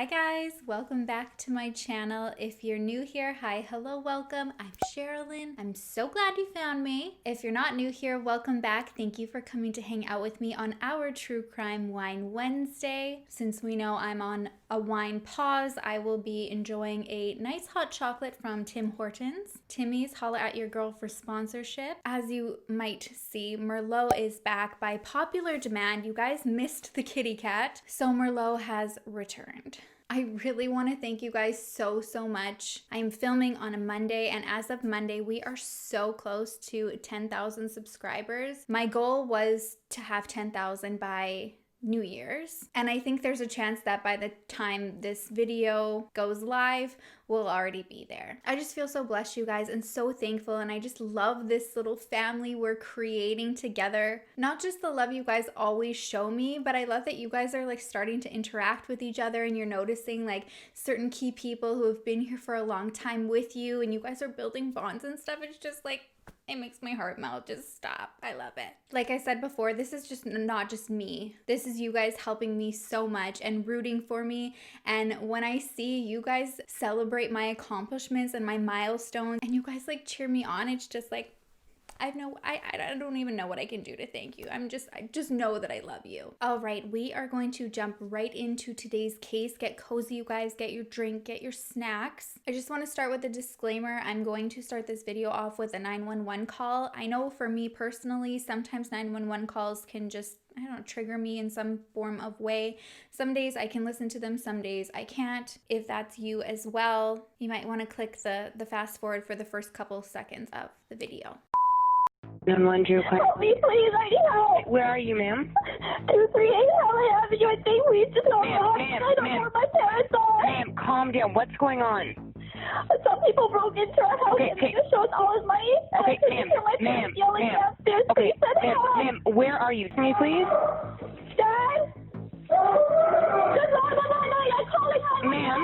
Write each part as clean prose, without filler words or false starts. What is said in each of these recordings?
Hi guys, welcome back to my channel. If you're new here, hi, hello, welcome. I'm Sherrilyn. I'm so glad you found me. If you're not new here, welcome back. Thank you for coming to hang out with me on our True Crime Wine Wednesday. Since we know I'm on a wine pause, I will be enjoying a nice hot chocolate from Tim Hortons. Timmy's, holla at your girl for sponsorship. As you might see, Merlot is back by popular demand. You guys missed the kitty cat, so Merlot has returned. I really want to thank you guys so much. I'm filming on a Monday, and as of Monday, we are so close to 10,000 subscribers. My goal was to have 10,000 by New Year's, and I think there's a chance that by the time this video goes live, we'll already be there. I just feel so blessed, you guys, and so thankful, and I just love this little family we're creating together. Not just the love you guys always show me, but I love that you guys are like starting to interact with each other, and you're noticing like certain key people who have been here for a long time with you, and you guys are building bonds and stuff. It's just like, it makes my heart melt. Just stop. I love it. Like I said before, this is just not just me. This is you guys helping me so much and rooting for me. And when I see you guys celebrate my accomplishments and my milestones, and you guys like cheer me on, it's just like, I don't even know what I can do to thank you. I just know that I love you. All right, we are going to jump right into today's case. Get cozy, you guys. Get your drink, get your snacks. I just want to start with a disclaimer. I'm going to start this video off with a 911 call. I know for me personally, sometimes 911 calls can just, I don't know, trigger me in some form of way. Some days I can listen to them, some days I can't. If that's you as well, you might want to click the fast forward for the first couple seconds of the video. 911, Drew. Help me, please. I need help. Where are you, ma'am? 238 Halley Avenue. I think we just don't know. I don't know where my parents are. Ma'am, calm down. What's going on? Some people broke into our house and they just showed all his money. Okay, Ma'am, yelling downstairs. Okay, Please send help. ma'am, where are you? Can you please? Dad? Good Lord, I'm calling her. Ma'am.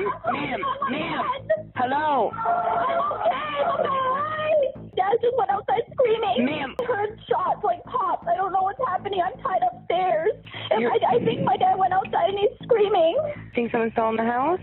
Hello. I'm okay. I'm alright. Dad just went outside screaming. Ma'am. I heard shots like pops. I don't know what's happening. I'm tied upstairs. And I think my dad went outside and he's screaming. Think someone's still in the house?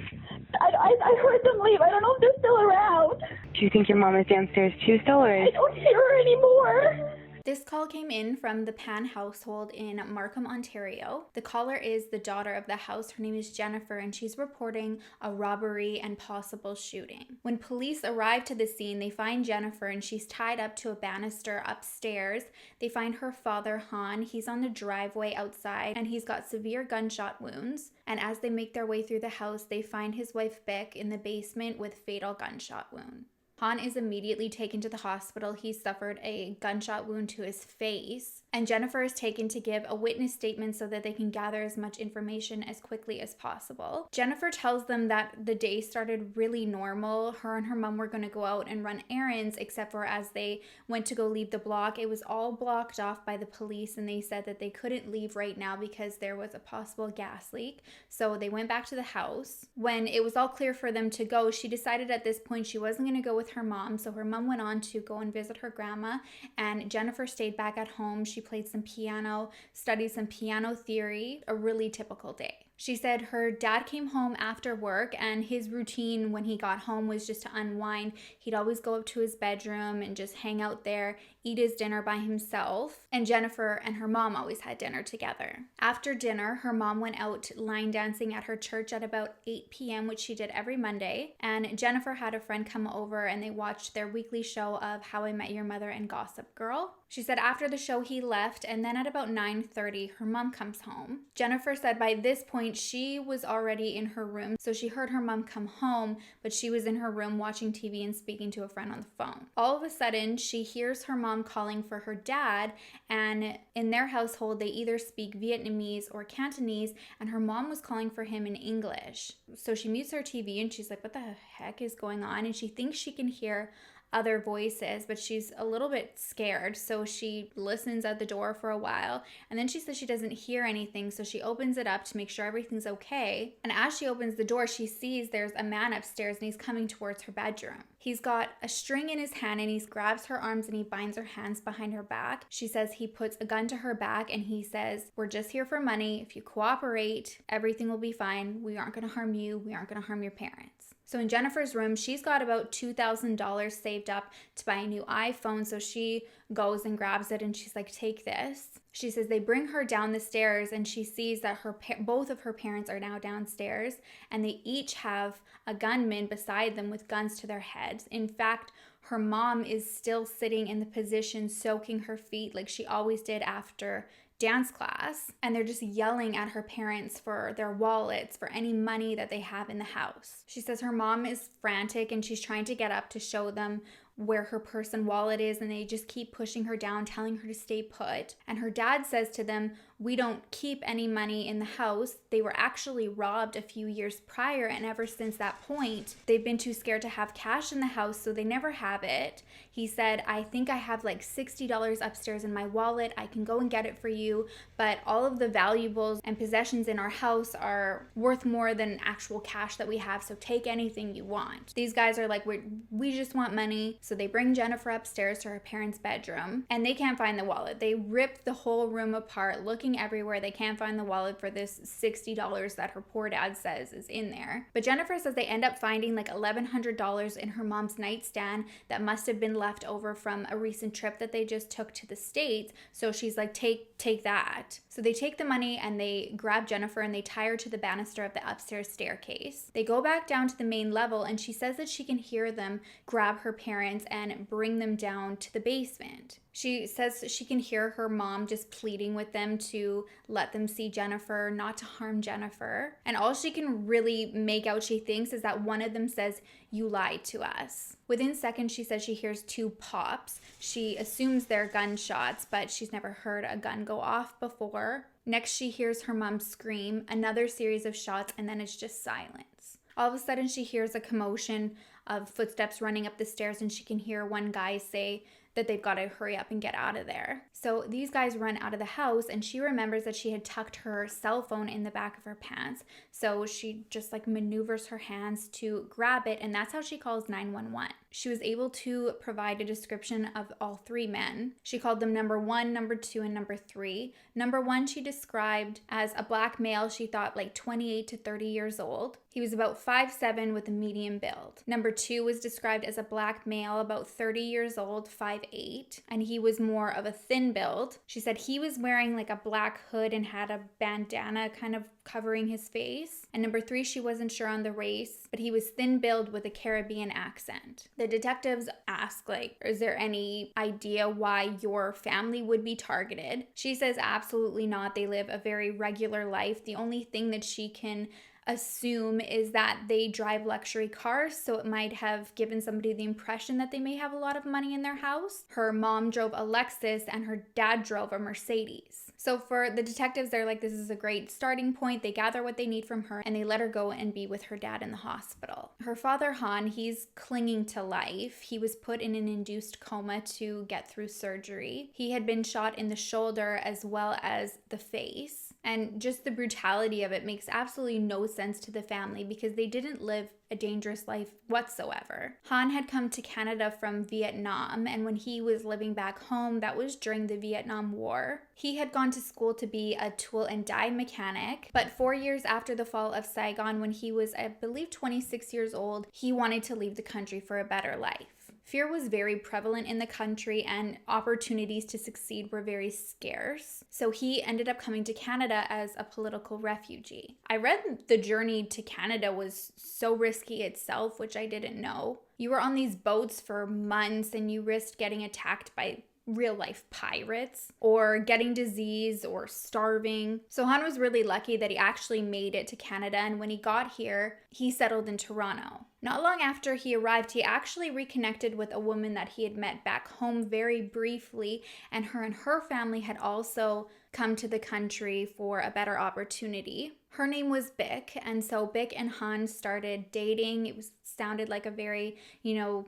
I heard them leave. I don't know if they're still around. Do you think your mom is downstairs too still, or I don't hear her anymore. This call came in from the Pan household in Markham, Ontario. The caller is the daughter of the house. Her name is Jennifer, and she's reporting a robbery and possible shooting. When police arrive to the scene, they find Jennifer, and she's tied up to a banister upstairs. They find her father, Han. He's on the driveway outside, and he's got severe gunshot wounds. And as they make their way through the house, they find his wife, Beck, in the basement with fatal gunshot wound. Han is immediately taken to the hospital. He suffered a gunshot wound to his face, and Jennifer is taken to give a witness statement so that they can gather as much information as quickly as possible. Jennifer tells them that the day started really normal. Her and her mom were going to go out and run errands, except for as they went to go leave the block, it was all blocked off by the police, and they said that they couldn't leave right now because there was a possible gas leak. So they went back to the house. When it was all clear for them to go, she decided at this point she wasn't going to go with her mom, so her mom went on to go and visit her grandma, and Jennifer stayed back at home. She played some piano, studied some piano theory, a really typical day. She said her dad came home after work, and his routine when he got home was just to unwind. He'd always go up to his bedroom and just hang out there, eat his dinner by himself, and Jennifer and her mom always had dinner together. After dinner, her mom went out line dancing at her church at about 8 p.m., which she did every Monday, and Jennifer had a friend come over and they watched their weekly show of How I Met Your Mother and Gossip Girl. She said after the show he left, and then at about 9:30 her mom comes home. Jennifer said by this point she was already in her room, so she heard her mom come home, but she was in her room watching TV and speaking to a friend on the phone. All of a sudden she hears her mom calling for her dad, and in their household they either speak Vietnamese or Cantonese, and her mom was calling for him in English. So she mutes her TV and she's like, what the heck is going on? And she thinks she can hear other voices, but she's a little bit scared, so she listens at the door for a while, and then she says she doesn't hear anything, so she opens it up to make sure everything's okay. And as she opens the door, she sees there's a man upstairs and he's coming towards her bedroom. He's got a string in his hand and he grabs her arms and he binds her hands behind her back. She says he puts a gun to her back and he says, "We're just here for money. If you cooperate, everything will be fine. We aren't going to harm you. We aren't going to harm your parents." So in Jennifer's room, she's got about $2,000 saved up to buy a new iPhone. So she goes and grabs it and she's like, "Take this." She says they bring her down the stairs and she sees that both of her parents are now downstairs and they each have a gunman beside them with guns to their heads. In fact, her mom is still sitting in the position soaking her feet like she always did after dance class, and they're just yelling at her parents for their wallets, for any money that they have in the house. She says her mom is frantic and she's trying to get up to show them where her purse and wallet is, and they just keep pushing her down, telling her to stay put. And her dad says to them, "We don't keep any money in the house." They were actually robbed a few years prior, and ever since that point, they've been too scared to have cash in the house, so they never have it. He said, "I think I have like $60 upstairs in my wallet. I can go and get it for you, but all of the valuables and possessions in our house are worth more than actual cash that we have, so take anything you want." These guys are like, we just want money. So they bring Jennifer upstairs to her parents' bedroom, and they can't find the wallet. They rip the whole room apart, looking everywhere. They can't find the wallet for this $60 that her poor dad says is in there. But Jennifer says they end up finding like $1,100 in her mom's nightstand that must have been left over from a recent trip that they just took to the States. So she's like, take that. So they take the money and they grab Jennifer and they tie her to the banister of the upstairs staircase. They go back down to the main level and she says that she can hear them grab her parents and bring them down to the basement. She says she can hear her mom just pleading with them to let them see Jennifer, not to harm Jennifer. And all she can really make out, she thinks, is that one of them says, "You lied to us." Within seconds, she says she hears 2 pops. She assumes they're gunshots, but she's never heard a gun go off before. Next, she hears her mom scream, another series of shots, and then it's just silence. All of a sudden, she hears a commotion of footsteps running up the stairs, and she can hear one guy say that they've got to hurry up and get out of there. So these guys run out of the house, and she remembers that she had tucked her cell phone in the back of her pants. So she just like maneuvers her hands to grab it, and that's how she calls 911. She was able to provide a description of all 3 men. She called them number 1, number 2, and number 3. Number 1 she described as a black male, she thought like 28 to 30 years old. He was about 5'7" with a medium build. Number 2 was described as a black male, about 30 years old, 5'8", and he was more of a thin build. She said he was wearing like a black hood and had a bandana kind of covering his face. And number 3, she wasn't sure on the race, but he was thin build with a Caribbean accent. The detectives ask, like, is there any idea why your family would be targeted? She says absolutely not. They live a very regular life. The only thing that she can assume is that they drive luxury cars, so it might have given somebody the impression that they may have a lot of money in their house. Her mom drove a Lexus and her dad drove a Mercedes. So for the detectives, they're like, this is a great starting point. They gather what they need from her and they let her go and be with her dad in the hospital. Her father, Han, he's clinging to life. He was put in an induced coma to get through surgery. He had been shot in the shoulder as well as the face. And just the brutality of it makes absolutely no sense to the family because they didn't live a dangerous life whatsoever. Han had come to Canada from Vietnam, and when he was living back home, that was during the Vietnam War. He had gone to school to be a tool and die mechanic, but 4 years after the fall of Saigon, when he was, I believe, 26 years old, he wanted to leave the country for a better life. Fear was very prevalent in the country and opportunities to succeed were very scarce. So he ended up coming to Canada as a political refugee. I read the journey to Canada was so risky itself, which I didn't know. You were on these boats for months and you risked getting attacked by real life pirates or getting disease or starving. So Han was really lucky that he actually made it to Canada, and when he got here, he settled in Toronto. Not long after he arrived, he actually reconnected with a woman that he had met back home very briefly, and her family had also come to the country for a better opportunity. Her name was Bic, and so Bic and Han started dating. It sounded like a very,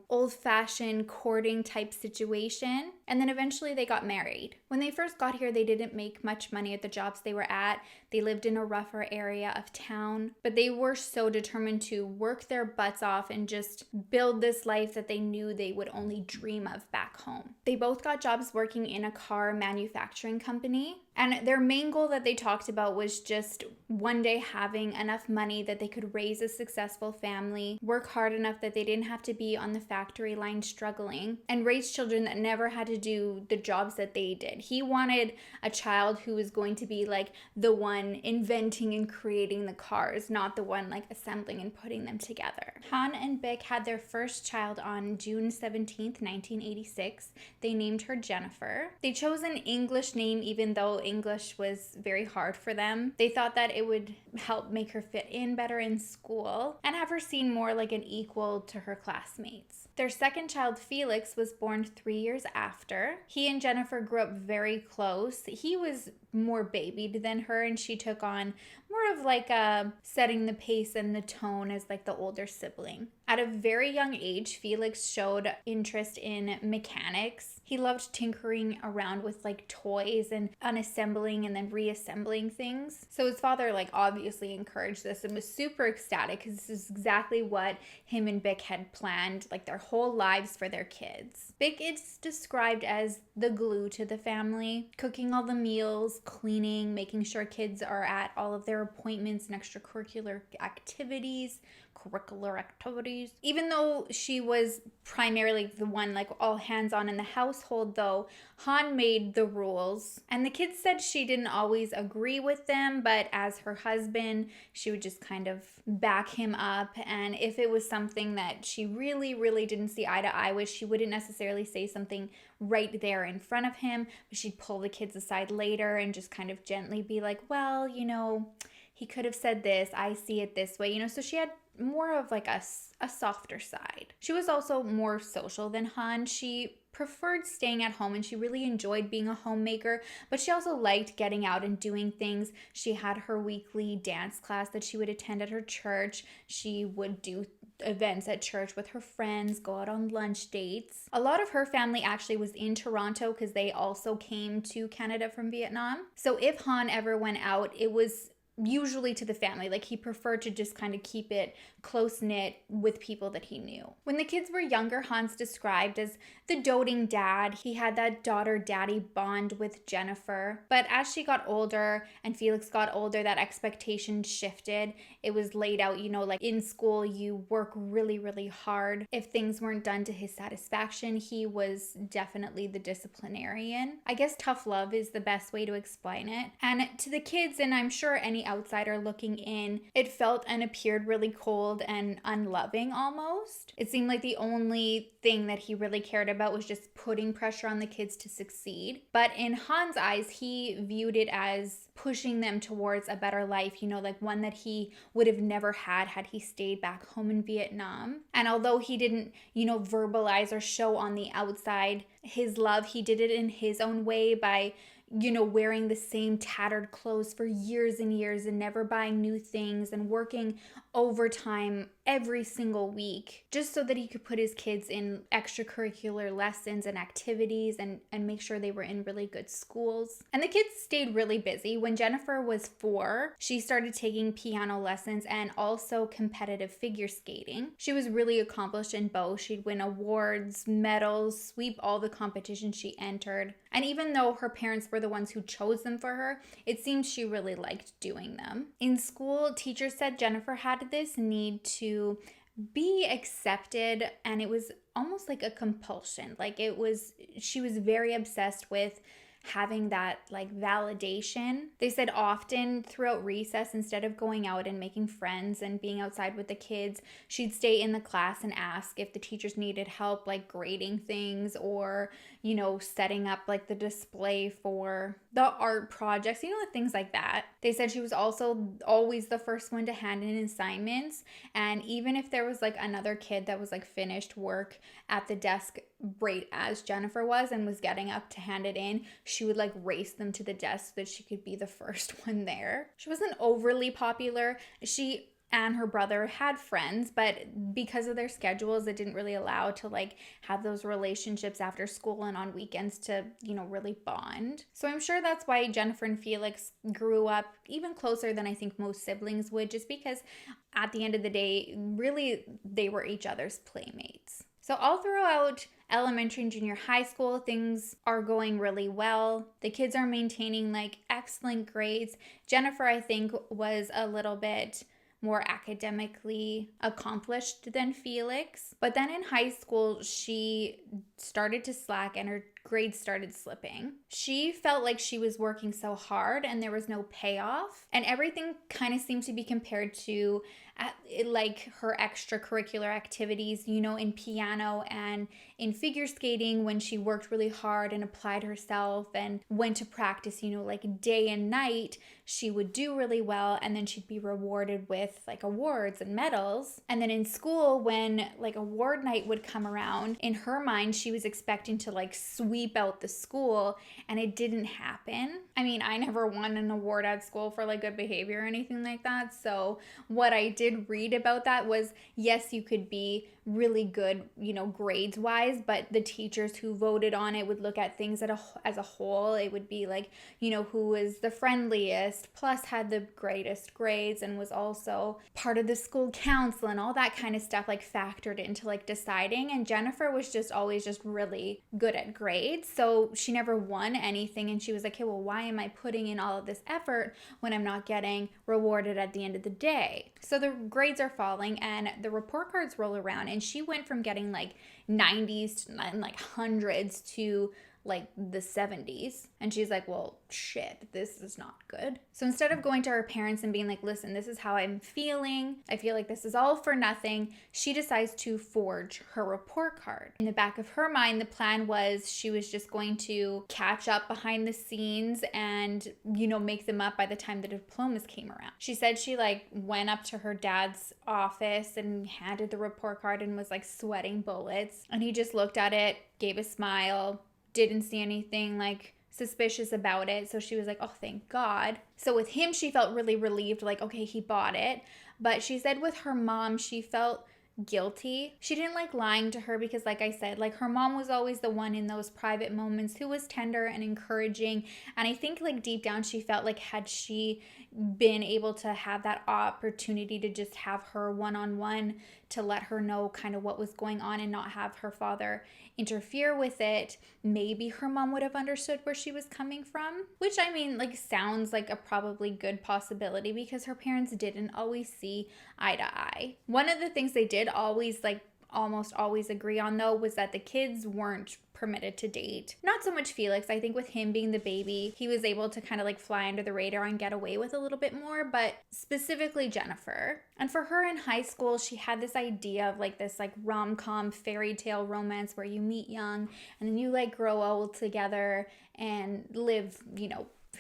old-fashioned courting type situation. And then eventually they got married. When they first got here, they didn't make much money at the jobs they were at. They lived in a rougher area of town, but they were so determined to work their butts off and just build this life that they knew they would only dream of back home. They both got jobs working in a car manufacturing company, and their main goal that they talked about was just one day having enough money that they could raise a successful family, work hard enough that they didn't have to be on the factory line struggling, and raise children that never had to do the jobs that they did. He wanted a child who was going to be like the one inventing and creating the cars, not the one like assembling and putting them together. Han and Bick had their first child on June 17th, 1986. They named her Jennifer. They chose an English name even though English was very hard for them. They thought that it would help make her fit in better in school and have her seen more like an equal to her classmates. Their second child, Felix, was born 3 years after. He and Jennifer grew up very close. He was more babied than her, and she took on more of like a setting the pace and the tone as like the older sibling. At a very young age, Felix showed interest in mechanics. He loved tinkering around with like toys and unassembling and then reassembling things. So his father like obviously encouraged this and was super ecstatic because this is exactly what him and Bick had planned like their whole lives for their kids. Bick is described as the glue to the family, cooking all the meals, cleaning, making sure kids are at all of their appointments and extracurricular activities. Even though she was primarily the one like all hands on in the household though, Han made the rules, and the kids said she didn't always agree with them, but as her husband, she would just kind of back him up, and if it was something that she really didn't see eye to eye with, she wouldn't necessarily say something right there in front of him, but she'd pull the kids aside later and just kind of gently be like, well, you know, he could have said this, I see it this way, you know, so she had more of like a softer side. She was also more social than Han. She preferred staying at home and she really enjoyed being a homemaker, but she also liked getting out and doing things. She had her weekly dance class that she would attend at her church. She would do events at church with her friends, go out on lunch dates. A lot of her family actually was in Toronto because they also came to Canada from Vietnam. So if Han ever went out, it was usually to the family. Like he preferred to just kind of keep it close-knit with people that he knew. When the kids were younger, Han's described as the doting dad. He had that daughter-daddy bond with Jennifer. But as she got older and Felix got older, that expectation shifted. It was laid out, you know, like in school, you work really hard. If things weren't done to his satisfaction, he was definitely the disciplinarian. I guess tough love is the best way to explain it. And to the kids, and I'm sure any outsider looking in, it felt and appeared really cold and unloving almost. It seemed like the only thing that he really cared about was just putting pressure on the kids to succeed. But in Han's eyes, he viewed it as pushing them towards a better life, you know, like one that he would have never had he stayed back home in Vietnam. And although he didn't, you know, verbalize or show on the outside his love, he did it in his own way by, you know, wearing the same tattered clothes for years and years and never buying new things and working overtime every single week just so that he could put his kids in extracurricular lessons and activities and make sure they were in really good schools. And the kids stayed really busy. When Jennifer was 4, she started taking piano lessons and also competitive figure skating. She was really accomplished in both. She'd win awards, medals, sweep all the competitions she entered. And even though her parents were the ones who chose them for her, it seems she really liked doing them. In school, teachers said Jennifer had this need to be accepted, and it was almost like a compulsion. Like she was very obsessed with having that like validation. They said often throughout recess, instead of going out and making friends and being outside with the kids, she'd stay in the class and ask if the teachers needed help like grading things or, you know, setting up like the display for the art projects, you know, things like that. They said she was also always the first one to hand in assignments, and even if there was like another kid that was like finished work at the desk right as Jennifer was and was getting up to hand it in, she would like race them to the desk so that she could be the first one there. She wasn't overly popular. She and her brother had friends, but because of their schedules, it didn't really allow to like have those relationships after school and on weekends to, really bond. So I'm sure that's why Jennifer and Felix grew up even closer than I think most siblings would, just because at the end of the day, really, they were each other's playmates. So all throughout elementary and junior high school, things are going really well. The kids are maintaining like excellent grades. Jennifer, I think, was a little bit more academically accomplished than Felix. But then in high school, she started to slack and her grades started slipping. She felt like she was working so hard and there was no payoff. And everything kind of seemed to be compared to like her extracurricular activities, in piano and in figure skating, when she worked really hard and applied herself and went to practice, like day and night, she would do really well and then she'd be rewarded with like awards and medals. And then in school, when like award night would come around, in her mind, she was expecting to like sweep out the school, and it didn't happen. I mean, I never won an award at school for like good behavior or anything like that. So what I did read about that was, yes, you could be really good, grades wise, but the teachers who voted on it would look at things as a whole. It would be like, who was the friendliest, plus had the greatest grades and was also part of the school council and all that kind of stuff like factored into like deciding. And Jennifer was just always just really good at grades. So she never won anything. And she was like, hey, well, why am I putting in all of this effort when I'm not getting rewarded at the end of the day? So the grades are falling and the report cards roll around, and she went from getting like 90s and like hundreds to like the 70s. And she's like, well, shit, this is not good. So instead of going to her parents and being like, listen, this is how I'm feeling, I feel like this is all for nothing, she decides to forge her report card. In the back of her mind, the plan was she was just going to catch up behind the scenes and, make them up by the time the diplomas came around. She said she like went up to her dad's office and handed the report card and was like sweating bullets. And he just looked at it, gave a smile, didn't see anything like suspicious about it. So she was like, oh, thank God. So with him, she felt really relieved, like, okay, he bought it. But she said with her mom, she felt guilty. She didn't like lying to her because, like I said, like her mom was always the one in those private moments who was tender and encouraging. And I think like deep down she felt like had she been able to have that opportunity to just have her one-on-one to let her know kind of what was going on and not have her father interfere with it, maybe her mom would have understood where she was coming from, which I mean like sounds like a probably good possibility because her parents didn't always see eye to eye. One of the things they did always like almost always agree on though was that the kids weren't permitted to date. Not so much Felix. I think with him being the baby, he was able to kind of like fly under the radar and get away with a little bit more, but specifically Jennifer. And for her in high school, she had this idea of like this like rom-com fairy tale romance where you meet young and then you like grow old together and live,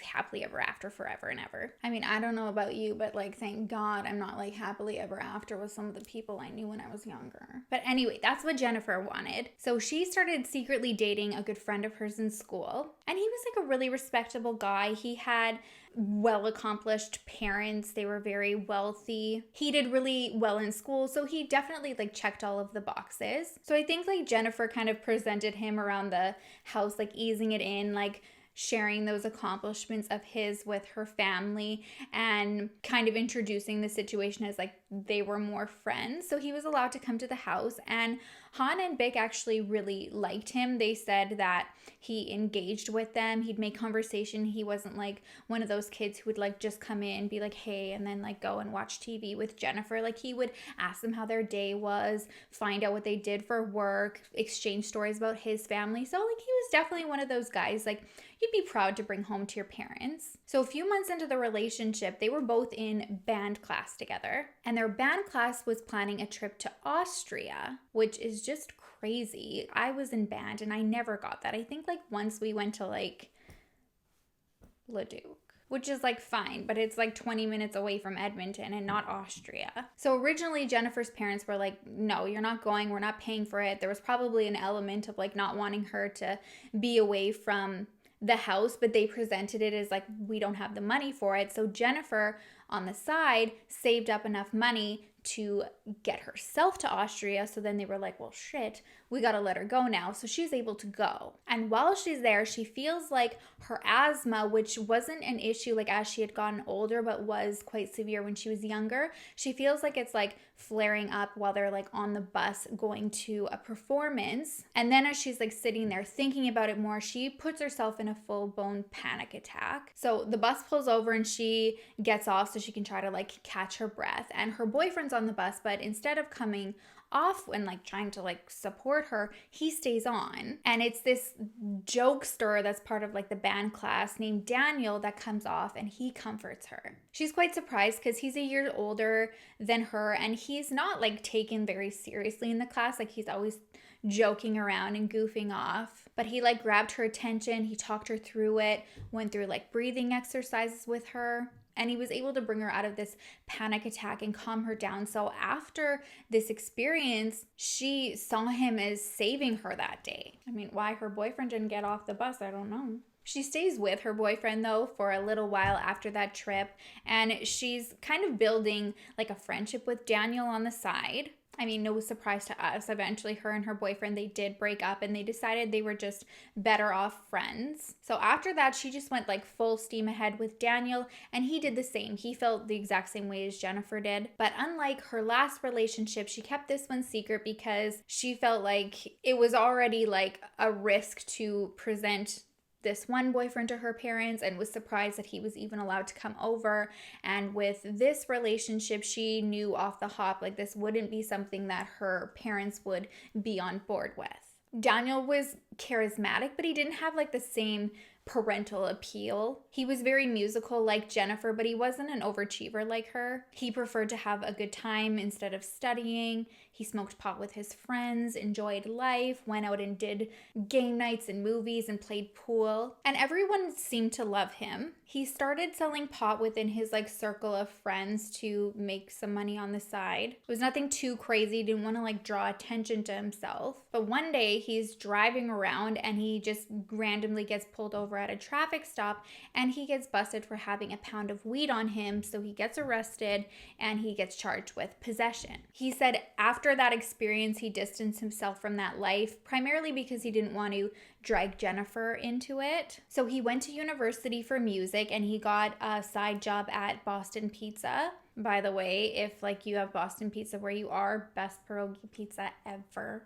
happily ever after forever and ever. I mean, I don't know about you, but like thank God I'm not like happily ever after with some of the people I knew when I was younger. But anyway, that's what Jennifer wanted. So she started secretly dating a good friend of hers in school, and he was like a really respectable guy. He had well-accomplished parents. They were very wealthy. He did really well in school, so he definitely like checked all of the boxes. So I think like Jennifer kind of presented him around the house, like easing it in, like sharing those accomplishments of his with her family and kind of introducing the situation as like they were more friends. So he was allowed to come to the house, and Han and Bick actually really liked him. They said that he engaged with them. He'd make conversation. He wasn't like one of those kids who would like just come in, be like, hey, and then like go and watch TV with Jennifer. Like he would ask them how their day was, find out what they did for work, exchange stories about his family. So like he was definitely one of those guys like you'd be proud to bring home to your parents. So a few months into the relationship, they were both in band class together, and their band class was planning a trip to Austria, which is just crazy. I was in band and I never got that. I think like once we went to like Leduc, which is like fine, but it's like 20 minutes away from Edmonton and not Austria. So originally Jennifer's parents were like, no, you're not going, we're not paying for it. There was probably an element of like not wanting her to be away from the house, but they presented it as like, we don't have the money for it. So Jennifer on the side saved up enough money to get herself to Austria. So then they were like, well, shit, we got to let her go now. So she's able to go. And while she's there, she feels like her asthma, which wasn't an issue like as she had gotten older, but was quite severe when she was younger. She feels like it's like flaring up while they're like on the bus going to a performance. And then as she's like sitting there thinking about it more, she puts herself in a full-blown panic attack. So the bus pulls over and she gets off so she can try to like catch her breath. And her boyfriend's on the bus, but instead of coming off and like trying to like support her, he stays on. And it's this jokester that's part of like the band class named Daniel that comes off and he comforts her. She's quite surprised because he's a year older than her and he's not like taken very seriously in the class. Like he's always joking around and goofing off, but he like grabbed her attention, he talked her through it, went through like breathing exercises with her. And he was able to bring her out of this panic attack and calm her down. So after this experience, she saw him as saving her that day. I mean, why her boyfriend didn't get off the bus, I don't know. She stays with her boyfriend though for a little while after that trip. And she's kind of building like a friendship with Daniel on the side. I mean, no surprise to us. Eventually, her and her boyfriend, they did break up and they decided they were just better off friends. So after that, she just went like full steam ahead with Daniel and he did the same. He felt the exact same way as Jennifer did. But unlike her last relationship, she kept this one secret because she felt like it was already like a risk to present this one boyfriend to her parents and was surprised that he was even allowed to come over. And with this relationship, she knew off the hop like this wouldn't be something that her parents would be on board with. Daniel was charismatic, but he didn't have like the same parental appeal. He was very musical like Jennifer, but he wasn't an overachiever like her. He preferred to have a good time instead of studying. He smoked pot with his friends, enjoyed life, went out and did game nights and movies and played pool. And everyone seemed to love him. He started selling pot within his like circle of friends to make some money on the side. It was nothing too crazy. He didn't want to like draw attention to himself. But one day he's driving around and he just randomly gets pulled over at a traffic stop and he gets busted for having a pound of weed on him. So he gets arrested and he gets charged with possession. He said after that experience, he distanced himself from that life, primarily because he didn't want to drag Jennifer into it. So he went to university for music and he got a side job at Boston Pizza. By the way, if like you have Boston Pizza where you are, best pierogi pizza ever.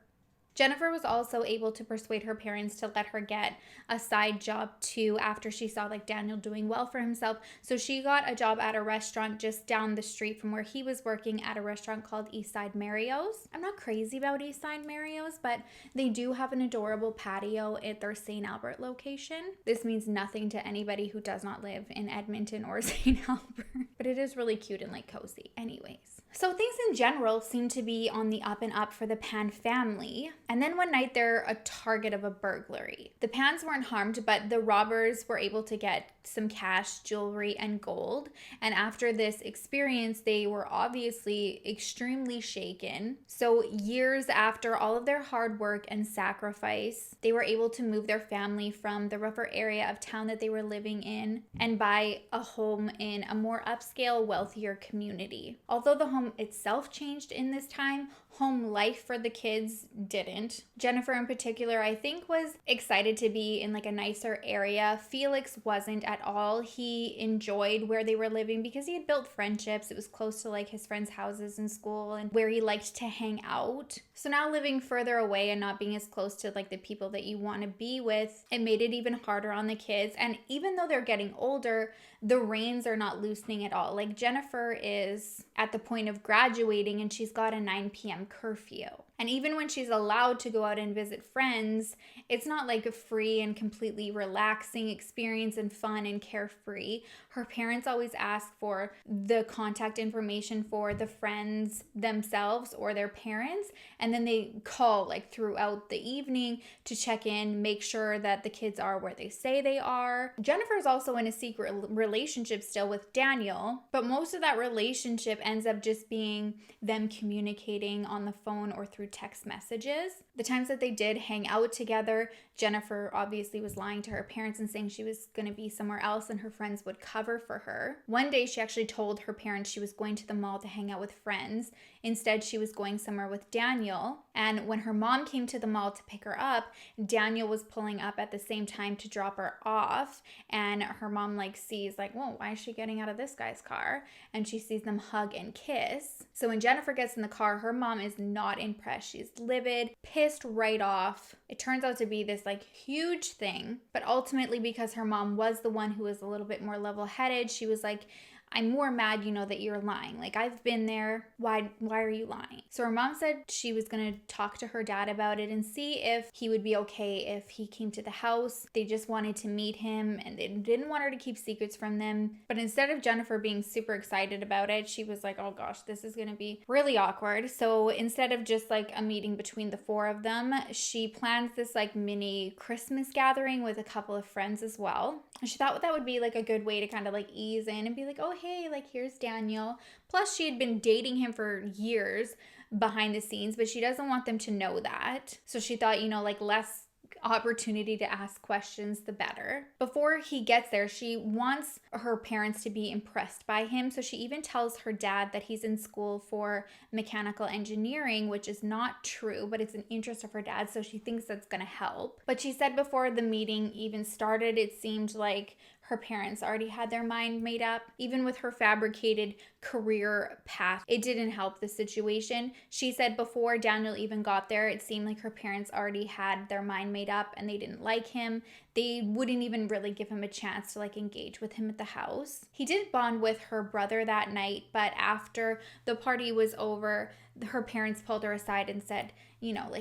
Jennifer was also able to persuade her parents to let her get a side job too after she saw like Daniel doing well for himself. So she got a job at a restaurant just down the street from where he was working at a restaurant called Eastside Mario's. I'm not crazy about Eastside Mario's, but they do have an adorable patio at their St. Albert location. This means nothing to anybody who does not live in Edmonton or St. Albert, but it is really cute and like cozy. Anyways, so things in general seem to be on the up and up for the Pan family. And then one night they're a target of a burglary. The Pans weren't harmed, but the robbers were able to get some cash, jewelry, and gold. And after this experience, they were obviously extremely shaken. So years after all of their hard work and sacrifice, they were able to move their family from the rougher area of town that they were living in and buy a home in a more upscale, wealthier community. Although the home itself changed in this time, home life for the kids didn't. Jennifer in particular, I think, was excited to be in like a nicer area. Felix wasn't at all. He enjoyed where they were living because he had built friendships. It was close to like his friends' houses in school and where he liked to hang out. So now living further away and not being as close to like the people that you want to be with, it made it even harder on the kids. And even though they're getting older, the reins are not loosening at all. Like Jennifer is at the point of graduating and she's got a 9 p.m. curfew. And even when she's allowed to go out and visit friends, it's not like a free and completely relaxing experience and fun and carefree. Her parents always ask for the contact information for the friends themselves or their parents. And then they call like throughout the evening to check in, make sure that the kids are where they say they are. Jennifer's also in a secret relationship still with Daniel, but most of that relationship ends up just being them communicating on the phone or through text messages. The times that they did hang out together, Jennifer obviously was lying to her parents and saying she was going to be somewhere else and her friends would cover for her. One day she actually told her parents she was going to the mall to hang out with friends. Instead, she was going somewhere with Daniel. And when her mom came to the mall to pick her up, Daniel was pulling up at the same time to drop her off. And her mom sees whoa, why is she getting out of this guy's car? And she sees them hug and kiss. So when Jennifer gets in the car, her mom is not impressed. She's livid, pissed right off. It turns out to be this huge thing. But ultimately, because her mom was the one who was a little bit more level-headed, she was like, I'm more mad, that you're lying. I've been there. Why are you lying? So her mom said she was going to talk to her dad about it and see if he would be okay if he came to the house. They just wanted to meet him and they didn't want her to keep secrets from them. But instead of Jennifer being super excited about it, she was like, oh gosh, this is going to be really awkward. So instead of just a meeting between the four of them, she plans this mini Christmas gathering with a couple of friends as well. And she thought that would be a good way to kind of ease in and be like, oh, hey, here's Daniel. Plus, she had been dating him for years behind the scenes, but she doesn't want them to know that. So she thought, less opportunity to ask questions, the better. Before he gets there, she wants her parents to be impressed by him. So she even tells her dad that he's in school for mechanical engineering, which is not true, but it's an interest of her dad. So she thinks that's going to help. But she said before the meeting even started, it seemed like her parents already had their mind made up. Even with her fabricated career path, it didn't help the situation. She said before Daniel even got there, it seemed like her parents already had their mind made up and they didn't like him. They wouldn't even really give him a chance to engage with him at the house. He did bond with her brother that night, but after the party was over, her parents pulled her aside and said,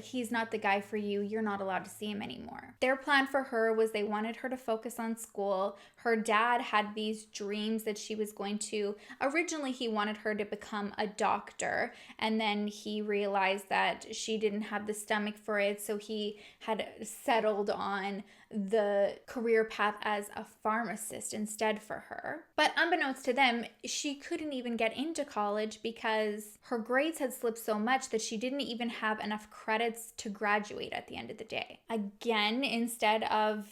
he's not the guy for you. You're not allowed to see him anymore. Their plan for her was they wanted her to focus on school. Her dad had these dreams that she was going to, originally he wanted her to become a doctor, and then he realized that she didn't have the stomach for it, so he had settled on the career path as a pharmacist instead for her. But unbeknownst to them, she couldn't even get into college because her grades had slipped so much that she didn't even have enough credits to graduate at the end of the day. Again, instead of,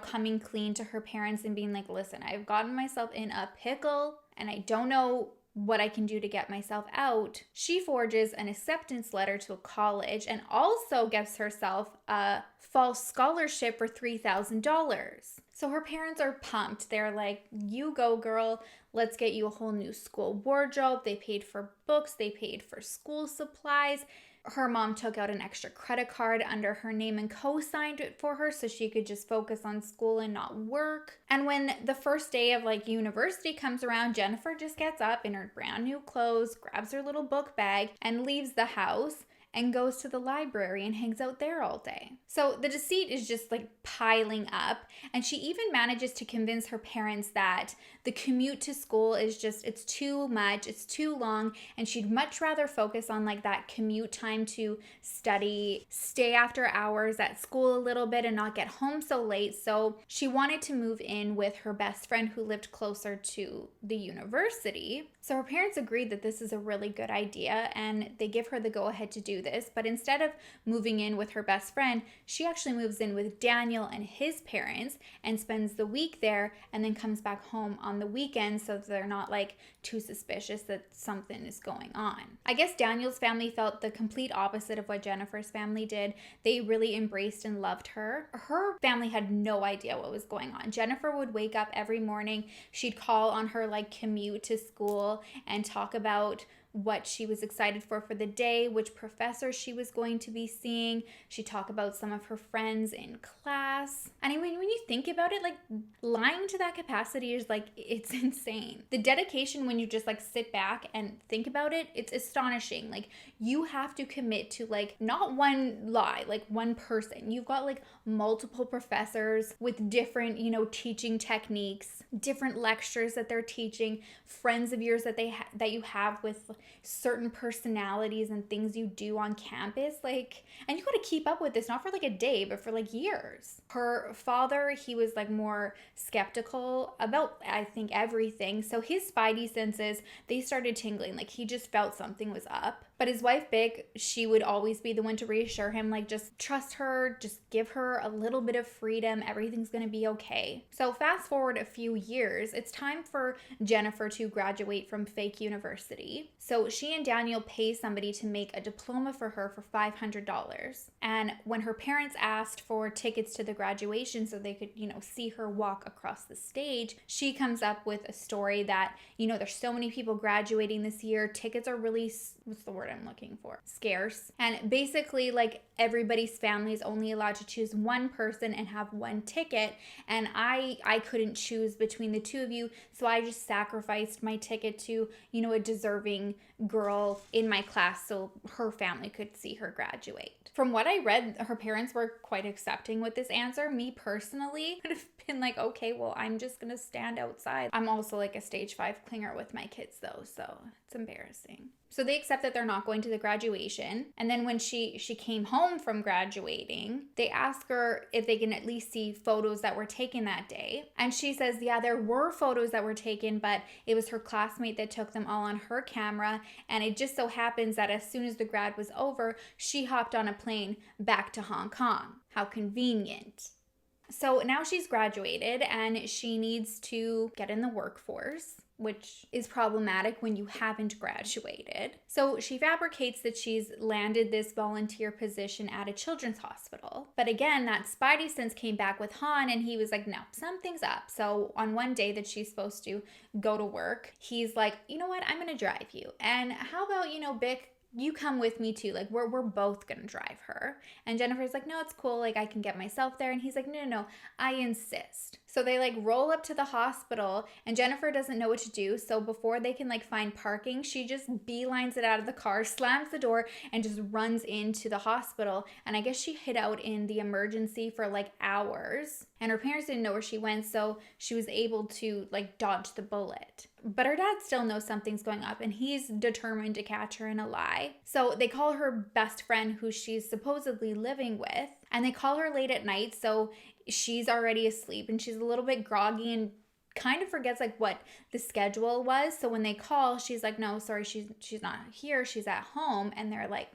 coming clean to her parents and being like, listen, I've gotten myself in a pickle and I don't know what I can do to get myself out, she forges an acceptance letter to a college and also gives herself a false scholarship for $3,000. So her parents are pumped. They're like, you go, girl. Let's get you a whole new school wardrobe. They paid for books. They paid for school supplies. Her mom took out an extra credit card under her name and co-signed it for her so she could just focus on school and not work. And when the first day of university comes around, Jennifer just gets up in her brand new clothes, grabs her little book bag, and leaves the house and goes to the library and hangs out there all day. So the deceit is just piling up. And she even manages to convince her parents that the commute to school is just, it's too much, it's too long, and she'd much rather focus on that commute time to study, stay after hours at school a little bit and not get home so late. So she wanted to move in with her best friend who lived closer to the university. So her parents agreed that this is a really good idea and they give her the go-ahead to do this. But instead of moving in with her best friend, she actually moves in with Daniel and his parents and spends the week there and then comes back home on the weekend so they're not too suspicious that something is going on. I guess Daniel's family felt the complete opposite of what Jennifer's family did. They really embraced and loved her. Her family had no idea what was going on. Jennifer would wake up every morning. She'd call on her commute to school and talk about what she was excited for the day, which professor she was going to be seeing. She'd talk about some of her friends in class. And I mean, when you think about it, lying to that capacity is it's insane. The dedication when you just sit back and think about it, it's astonishing. You have to commit to not one lie, one person. You've got multiple professors with different, teaching techniques, different lectures that they're teaching, friends of yours that that you have with certain personalities and things you do on campus, and you got to keep up with this, not for a day, but for years. Her father, he was more skeptical about, I think, everything. So his spidey senses, they started tingling. He just felt something was up. But But his wife, Vic, she would always be the one to reassure him, like, just trust her, just give her a little bit of freedom, everything's gonna be okay. So fast forward a few years, it's time for Jennifer to graduate from fake university. So she and Daniel pay somebody to make a diploma for her for $500. And when her parents asked for tickets to the graduation so they could, see her walk across the stage, she comes up with a story that, there's so many people graduating this year, tickets are really, what's the word I'm looking for? Scarce. And basically, like, everybody's family is only allowed to choose one person and have one ticket, and I couldn't choose between the two of you, so I just sacrificed my ticket to, a deserving girl in my class so her family could see her graduate. From what I read, her parents were quite accepting with this answer. Me personally would have been like, okay, well, I'm just gonna stand outside. I'm also like a stage 5 clinger with my kids though, so it's embarrassing. So they accept that they're not going to the graduation. And then when she came home from graduating, they ask her if they can at least see photos that were taken that day. And she says, yeah, there were photos that were taken, but it was her classmate that took them all on her camera. And it just so happens that as soon as the grad was over, she hopped on a plane back to Hong Kong. How convenient. So now she's graduated and she needs to get in the workforce, which is problematic when you haven't graduated. So she fabricates that she's landed this volunteer position at a children's hospital. But again, that spidey sense came back with Han and he was like, no, something's up. So on one day that she's supposed to go to work, he's like, you know what, I'm gonna drive you. And how about, Bic, you come with me too. Like, we're both gonna drive her. And Jennifer's like, no, it's cool. Like, I can get myself there. And he's like, no, I insist. So they like roll up to the hospital and Jennifer doesn't know what to do. So before they can like find parking, she just beelines it out of the car, slams the door and just runs into the hospital. And I guess she hid out in the emergency for like hours. And her parents didn't know where she went. So she was able to like dodge the bullet. But her dad still knows something's going up and he's determined to catch her in a lie. So they call her best friend who she's supposedly living with and they call her late at night. So she's already asleep and she's a little bit groggy and kind of forgets like what the schedule was. So when they call, she's like, no, sorry, she's not here. She's at home. And they're like,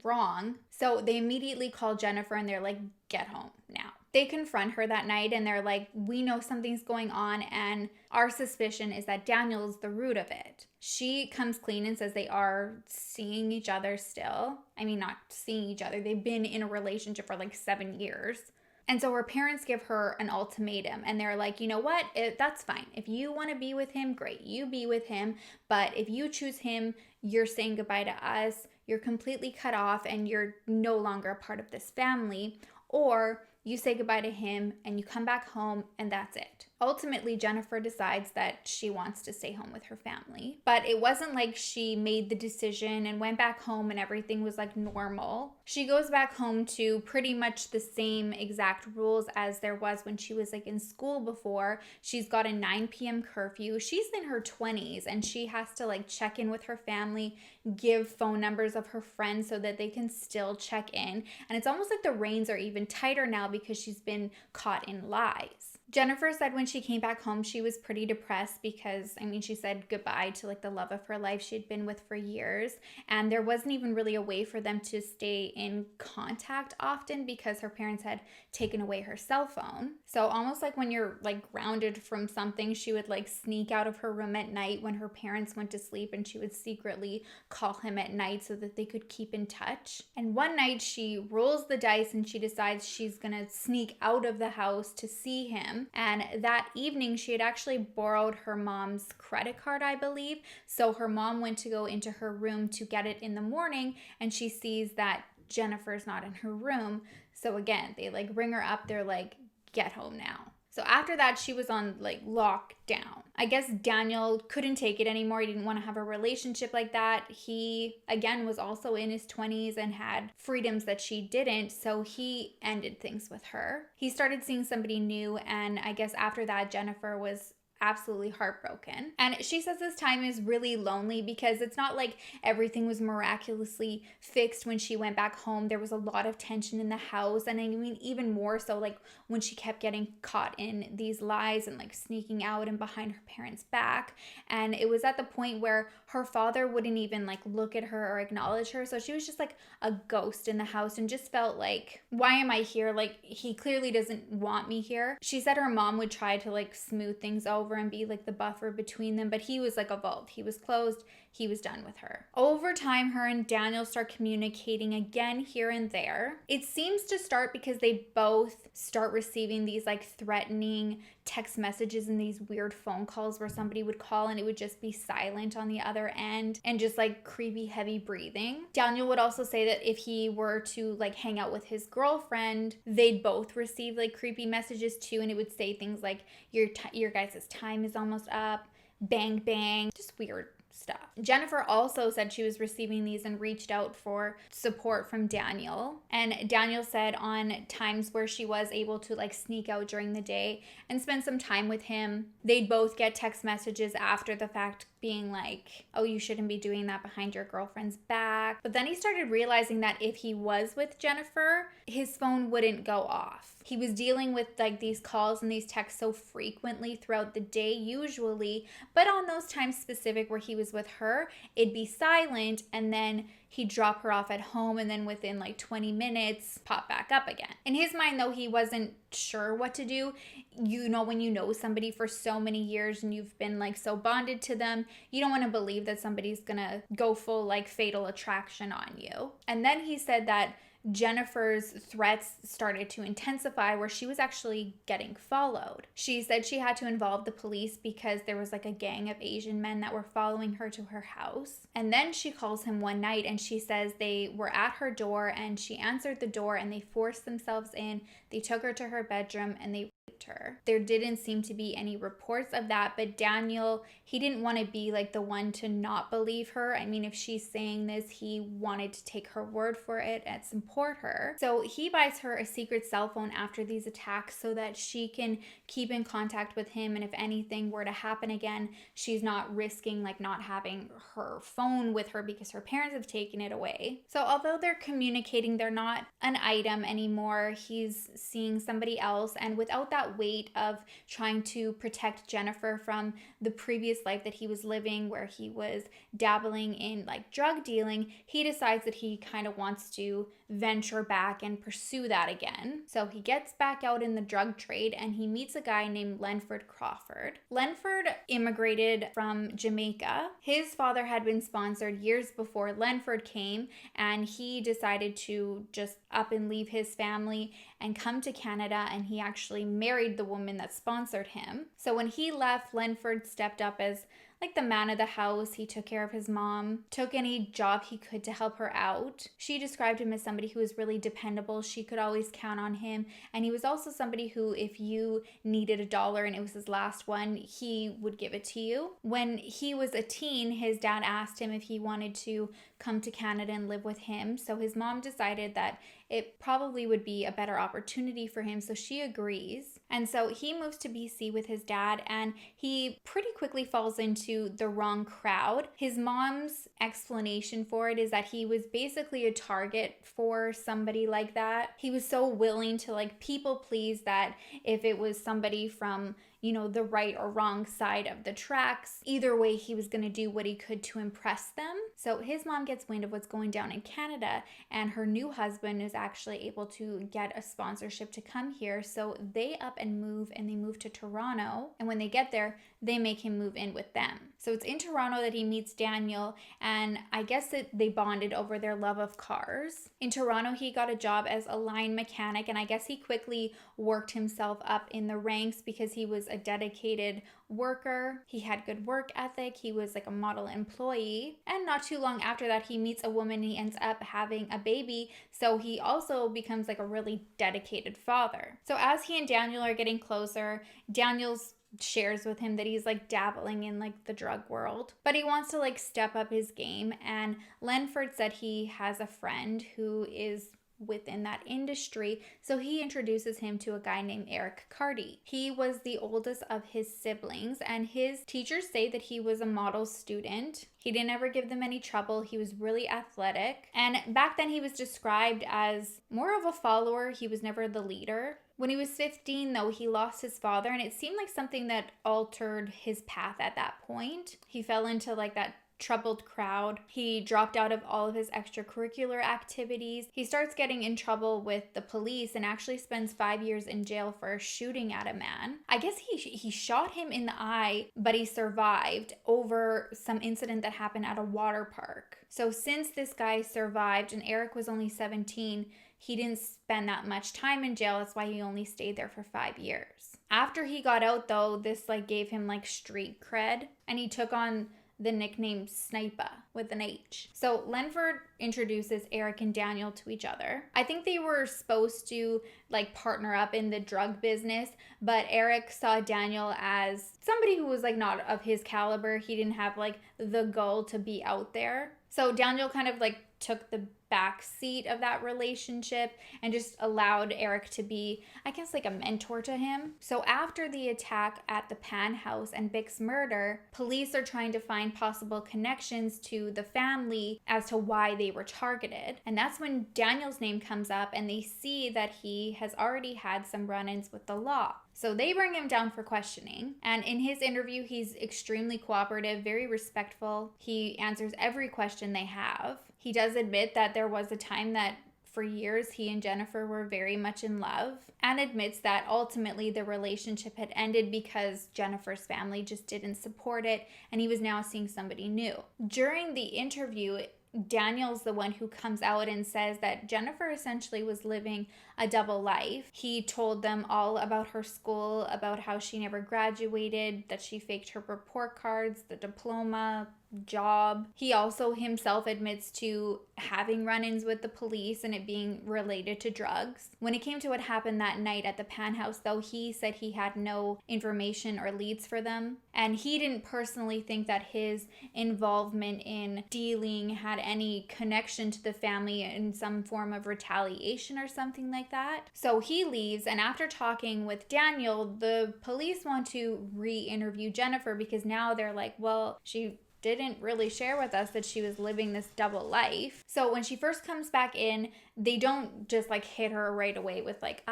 wrong. So they immediately call Jennifer and they're like, get home now. They confront her that night and they're like, we know something's going on and our suspicion is that Daniel's the root of it. She comes clean and says they are seeing each other still. I mean, not seeing each other. They've been in a relationship for like 7 years. And so her parents give her an ultimatum and they're like, you know what? That's fine. If you want to be with him, great. You be with him. But if you choose him, you're saying goodbye to us. You're completely cut off and you're no longer a part of this family. Or you say goodbye to him and you come back home and that's it. Ultimately, Jennifer decides that she wants to stay home with her family. But it wasn't like she made the decision and went back home and everything was like normal. She goes back home to pretty much the same exact rules as there was when she was like in school before. She's got a 9 p.m. curfew. She's in her 20s and she has to like check in with her family, give phone numbers of her friends so that they can still check in. And it's almost like the reins are even tighter now because she's been caught in lies. Jennifer said when she came back home, she was pretty depressed because, she said goodbye to like the love of her life she'd been with for years. And there wasn't even really a way for them to stay in contact often because her parents had taken away her cell phone. So almost like when you're like grounded from something, she would like sneak out of her room at night when her parents went to sleep and she would secretly call him at night so that they could keep in touch. And one night she rolls the dice and she decides she's gonna sneak out of the house to see him. And that evening, she had actually borrowed her mom's credit card, I believe. So her mom went to go into her room to get it in the morning, and she sees that Jennifer's not in her room. So again, they like ring her up. They're like, get home now. So after that, she was on like lockdown. I guess Daniel couldn't take it anymore. He didn't want to have a relationship like that. He, again, was also in his 20s and had freedoms that she didn't. So he ended things with her. He started seeing somebody new. And I guess after that, Jennifer was absolutely heartbroken. And she says this time is really lonely because it's not like everything was miraculously fixed when she went back home. There was a lot of tension in the house. And I mean, even more so like when she kept getting caught in these lies and like sneaking out and behind her parents' back. And it was at the point where her father wouldn't even like look at her or acknowledge her. So she was just like a ghost in the house and just felt like, why am I here? Like, he clearly doesn't want me here. She said her mom would try to like smooth things over and be like the buffer between them, but he was like evolved. He was closed. He was done with her. Over time, her and Daniel start communicating again here and there. It seems to start because they both start receiving these like threatening text messages and these weird phone calls where somebody would call and it would just be silent on the other end and just like creepy heavy breathing. Daniel would also say that if he were to like hang out with his girlfriend, they'd both receive like creepy messages too, and it would say things like your guys' time is almost up, bang bang, just weird stuff. Jennifer also said she was receiving these and reached out for support from Daniel. And Daniel said on times where she was able to like sneak out during the day and spend some time with him, they'd both get text messages after the fact being like, oh, you shouldn't be doing that behind your girlfriend's back. But then he started realizing that if he was with Jennifer, his phone wouldn't go off. He was dealing with like these calls and these texts so frequently throughout the day usually, but on those times specific where he was with her, it'd be silent and then he'd drop her off at home and then within like 20 minutes pop back up again. In his mind though, he wasn't sure what to do. You know, when you know somebody for so many years and you've been like so bonded to them, you don't want to believe that somebody's gonna go full like fatal attraction on you. And then he said that Jennifer's threats started to intensify where she was actually getting followed. She said she had to involve the police because there was like a gang of Asian men that were following her to her house. And then she calls him one night and she says they were at her door and she answered the door and they forced themselves in. They took her to her bedroom and they raped her. There didn't seem to be any reports of that, but Daniel, he didn't want to be like the one to not believe her. I mean, if she's saying this, he wanted to take her word for it and support her. So he buys her a secret cell phone after these attacks so that she can keep in contact with him, and if anything were to happen again, she's not risking like not having her phone with her because her parents have taken it away. So although they're communicating, they're not an item anymore. He's seeing somebody else, and without that weight of trying to protect Jennifer from the previous life that he was living where he was dabbling in like drug dealing, he decides that he kind of wants to venture back and pursue that again. So he gets back out in the drug trade and he meets a guy named Lenford Crawford. Lenford immigrated from Jamaica. His father had been sponsored years before Lenford came, and he decided to just up and leave his family and come to Canada, and he actually married the woman that sponsored him. So when he left, Lenford stepped up as like the man of the house. He took care of his mom, took any job he could to help her out. She described him as somebody who was really dependable. She could always count on him. And he was also somebody who, if you needed $1 and it was his last one, he would give it to you. When he was a teen, his dad asked him if he wanted to come to Canada and live with him. So his mom decided that it probably would be a better opportunity for him, so she agrees. And so he moves to BC with his dad, and he pretty quickly falls into the wrong crowd. His mom's explanation for it is that he was basically a target for somebody like that. He was so willing to like people please that if it was somebody from, you know, the right or wrong side of the tracks, either way he was going to do what he could to impress them. So his mom gets wind of what's going down in Canada, and her new husband is actually able to get a sponsorship to come here. So they up and move, and they move to Toronto, and when they get there, they make him move in with them. So it's in Toronto that he meets Daniel, and I guess that they bonded over their love of cars. In Toronto, he got a job as a line mechanic, and I guess he quickly worked himself up in the ranks because he was a dedicated worker. He had good work ethic. He was like a model employee. And not too long after that, he meets a woman and he ends up having a baby. So he also becomes like a really dedicated father. So as he and Daniel are getting closer, Daniel's shares with him that he's like dabbling in like the drug world, but he wants to like step up his game. And Lenford said he has a friend who is within that industry. So he introduces him to a guy named Eric Carty. He was the oldest of his siblings, and his teachers say that he was a model student. He didn't ever give them any trouble. He was really athletic. And back then he was described as more of a follower. He was never the leader. When he was 15, though, he lost his father, and it seemed like something that altered his path at that point. He fell into like that troubled crowd. He dropped out of all of his extracurricular activities. He starts getting in trouble with the police and actually spends 5 years in jail for shooting at a man. I guess he shot him in the eye, but he survived over some incident that happened at a water park. So since this guy survived and Eric was only 17, he didn't spend that much time in jail. That's why he only stayed there for 5 years. After he got out, though, this like gave him like street cred, and he took on the nickname Sniper with an H. So Lenford introduces Eric and Daniel to each other. I think they were supposed to like partner up in the drug business, but Eric saw Daniel as somebody who was like not of his caliber. He didn't have like the goal to be out there. So Daniel kind of like took the back seat of that relationship and just allowed Eric to be, I guess, like a mentor to him. So after the attack at the Pan House and Bick's murder, police are trying to find possible connections to the family as to why they were targeted. And that's when Daniel's name comes up and they see that he has already had some run-ins with the law. So they bring him down for questioning. And in his interview, he's extremely cooperative, very respectful. He answers every question they have. He does admit that there was a time that for years he and Jennifer were very much in love, and admits that ultimately the relationship had ended because Jennifer's family just didn't support it and he was now seeing somebody new. During the interview, Daniel's the one who comes out and says that Jennifer essentially was living a double life. He told them all about her school, about how she never graduated, that she faked her report cards, the diploma, job. He also himself admits to having run-ins with the police and it being related to drugs. When it came to what happened that night at the Pan House, though, he said he had no information or leads for them, and he didn't personally think that his involvement in dealing had any connection to the family in some form of retaliation or something like that. So he leaves, and after talking with Daniel, the police want to re-interview Jennifer because now they're like, well, she didn't really share with us that she was living this double life. So when she first comes back in, they don't just like hit her right away with like,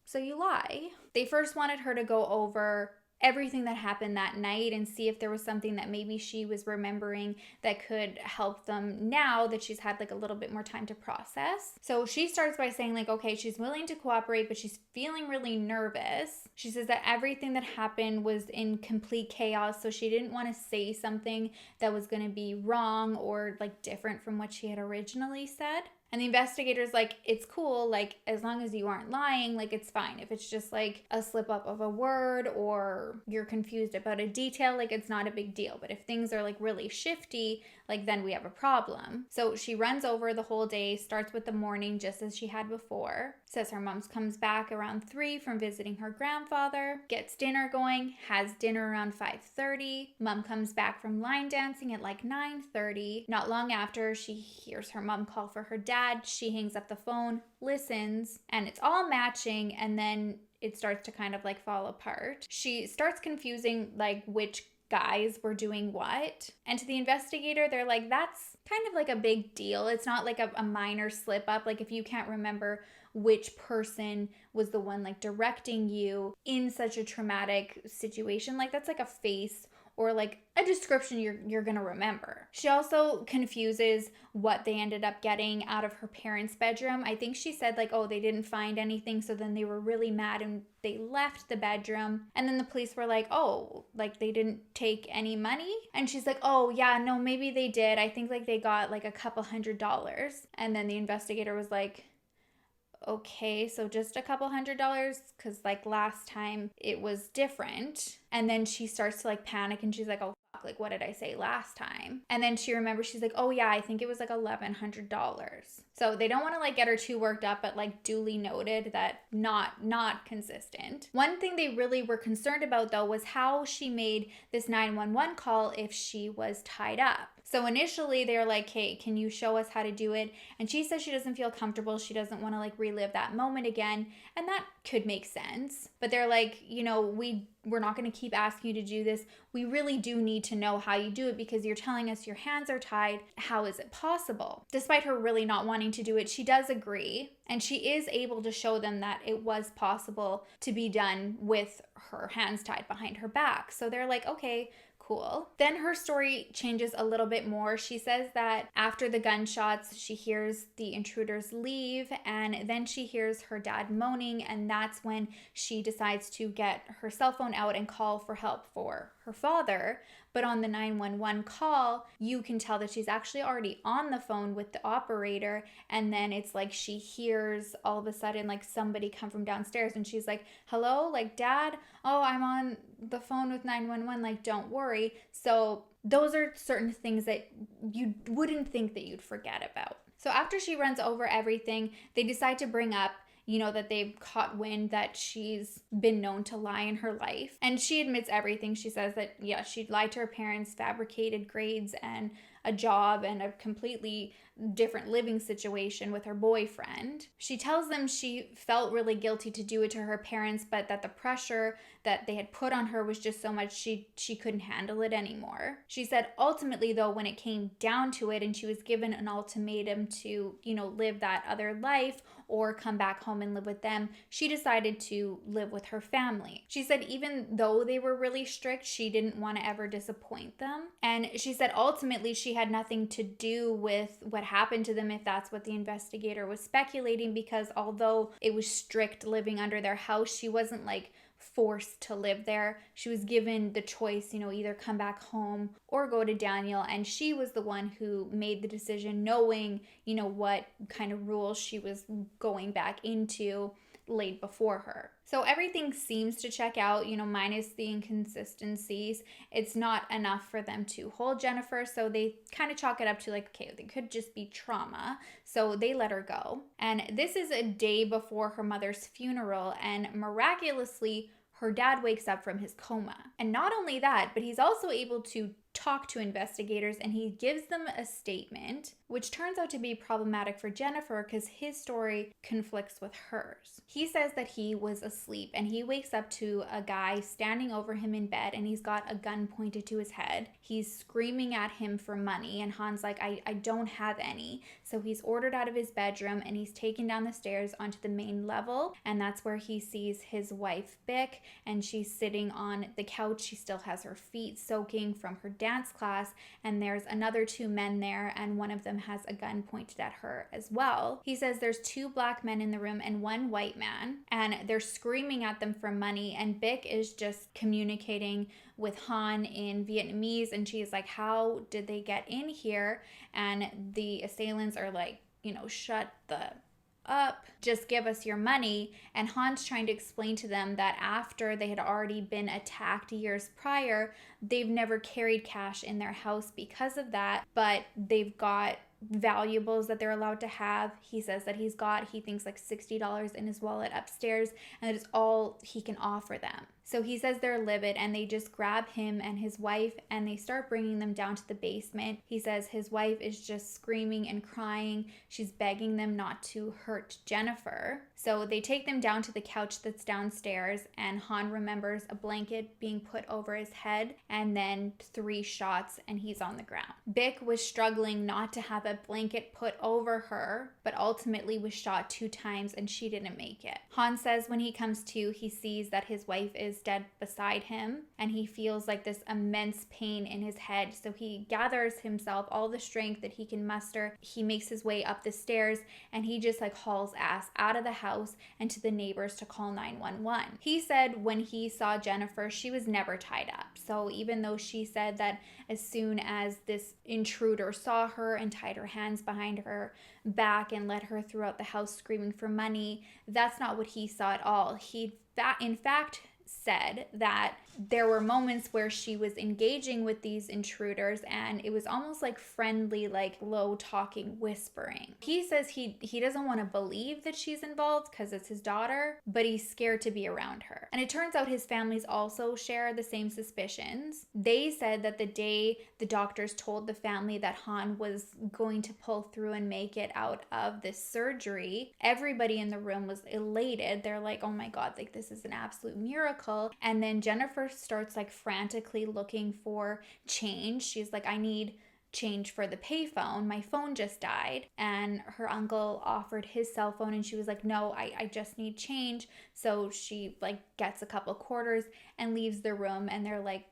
so you lie. They first wanted her to go over everything that happened that night and see if there was something that maybe she was remembering that could help them now that she's had like a little bit more time to process. So she starts by saying like, okay, she's willing to cooperate, but she's feeling really nervous. She says that everything that happened was in complete chaos, so she didn't want to say something that was going to be wrong or like different from what she had originally said. And the investigator's like, it's cool, like, as long as you aren't lying, like, it's fine. If it's just, like, a slip up of a word or you're confused about a detail, like, it's not a big deal. But if things are, like, really shifty, like, then we have a problem. So she runs over the whole day, starts with the morning just as she had before. Says her mom comes back around 3 from visiting her grandfather, gets dinner going, has dinner around 5:30. Mom comes back from line dancing at, like, 9:30. Not long after, she hears her mom call for her dad. She hangs up the phone, listens, and it's all matching, and then it starts to kind of like fall apart. She starts confusing like which guys were doing what. And to the investigator, they're like, that's kind of like a big deal. It's not like a minor slip up. Like if you can't remember which person was the one like directing you in such a traumatic situation, like that's like a face or like a description you're gonna remember. She also confuses what they ended up getting out of her parents' bedroom. I think she said like, oh, they didn't find anything, so then they were really mad and they left the bedroom. And then the police were like, oh, like they didn't take any money? And she's like, oh yeah, no, maybe they did. I think like they got like a couple $100. And then the investigator was like, okay, so just a couple $100, because like last time it was different. And then she starts to like panic and she's like, oh fuck, like what did I say last time? And then she remembers, she's like, oh yeah, I think it was like $1,100. So they don't want to like get her too worked up, but like duly noted that not consistent. One thing they really were concerned about though was how she made this 911 call if she was tied up. So initially they're like, hey, can you show us how to do it? And she says she doesn't feel comfortable. She doesn't want to like relive that moment again. And that could make sense. But they're like, we're not going to keep asking you to do this. We really do need to know how you do it because you're telling us your hands are tied. How is it possible? Despite her really not wanting to do it, she does agree. And she is able to show them that it was possible to be done with her hands tied behind her back. So they're like, okay, cool. Then her story changes a little bit more. She says that after the gunshots, she hears the intruders leave, and then she hears her dad moaning, and that's when she decides to get her cell phone out and call for help for her father. But on the 911 call, you can tell that she's actually already on the phone with the operator. And then it's like she hears all of a sudden like somebody come from downstairs and she's like, hello, like dad? Oh, I'm on the phone with 911. Like, don't worry. So those are certain things that you wouldn't think that you'd forget about. So after she runs over everything, they decide to bring up that they've caught wind that she's been known to lie in her life. And she admits everything. She says that, yeah, she lied to her parents, fabricated grades and a job and a completely different living situation with her boyfriend. She tells them she felt really guilty to do it to her parents, but that the pressure that they had put on her was just so much she couldn't handle it anymore. She said ultimately though, when it came down to it and she was given an ultimatum to, live that other life or come back home and live with them, she decided to live with her family. She said even though they were really strict, she didn't want to ever disappoint them. And she said ultimately she had nothing to do with what happened to them, if that's what the investigator was speculating, because although it was strict living under their house, she wasn't like forced to live there. She was given the choice, either come back home or go to Daniel. And she was the one who made the decision knowing, what kind of rules she was going back into laid before her. So everything seems to check out, minus the inconsistencies. It's not enough for them to hold Jennifer. So they kind of chalk it up to like, okay, it could just be trauma. So they let her go. And this is a day before her mother's funeral. And miraculously, her dad wakes up from his coma. And not only that, but he's also able to talk to investigators and he gives them a statement, which turns out to be problematic for Jennifer because his story conflicts with hers. He says that he was asleep and he wakes up to a guy standing over him in bed and he's got a gun pointed to his head. He's screaming at him for money and Han's like, I don't have any. So he's ordered out of his bedroom and he's taken down the stairs onto the main level, and that's where he sees his wife Bick, and she's sitting on the couch. She still has her feet soaking from her dance class, and there's another two men there and one of them has a gun pointed at her as well. He says there's two black men in the room and one white man, and they're screaming at them for money, and Bick is just communicating with Han in Vietnamese, and she's like, how did they get in here? And the assailants are like, shut the up, just give us your money. And Han's trying to explain to them that after they had already been attacked years prior, they've never carried cash in their house because of that, but they've got valuables that they're allowed to have. He says that he thinks like $60 in his wallet upstairs, and that is all he can offer them. So he says they're livid and they just grab him and his wife and they start bringing them down to the basement. He says his wife is just screaming and crying. She's begging them not to hurt Jennifer. So they take them down to the couch that's downstairs, and Han remembers a blanket being put over his head and then 3 shots and he's on the ground. Bick was struggling not to have a blanket put over her, but ultimately was shot 2 times and she didn't make it. Han says when he comes to, he sees that his wife is dead beside him and he feels like this immense pain in his head. So he gathers himself all the strength that he can muster. He makes his way up the stairs and he just like hauls ass out of the house and to the neighbors to call 911. He said when he saw Jennifer, she was never tied up. So even though she said that as soon as this intruder saw her and tied her hands behind her back and led her throughout the house screaming for money, that's not what he saw at all. In fact, said that there were moments where she was engaging with these intruders and it was almost like friendly, like low talking, whispering. He says he doesn't want to believe that she's involved because it's his daughter, but he's scared to be around her. And it turns out his families also share the same suspicions. They said that the day the doctors told the family that Han was going to pull through and make it out of this surgery, everybody in the room was elated. They're like, oh my God, like this is an absolute miracle. And then Jennifer starts like frantically looking for change. She's like, I need change for the payphone. My phone just died. And her uncle offered his cell phone and she was like, no, I just need change. So she like gets a couple quarters and leaves the room, and they're like,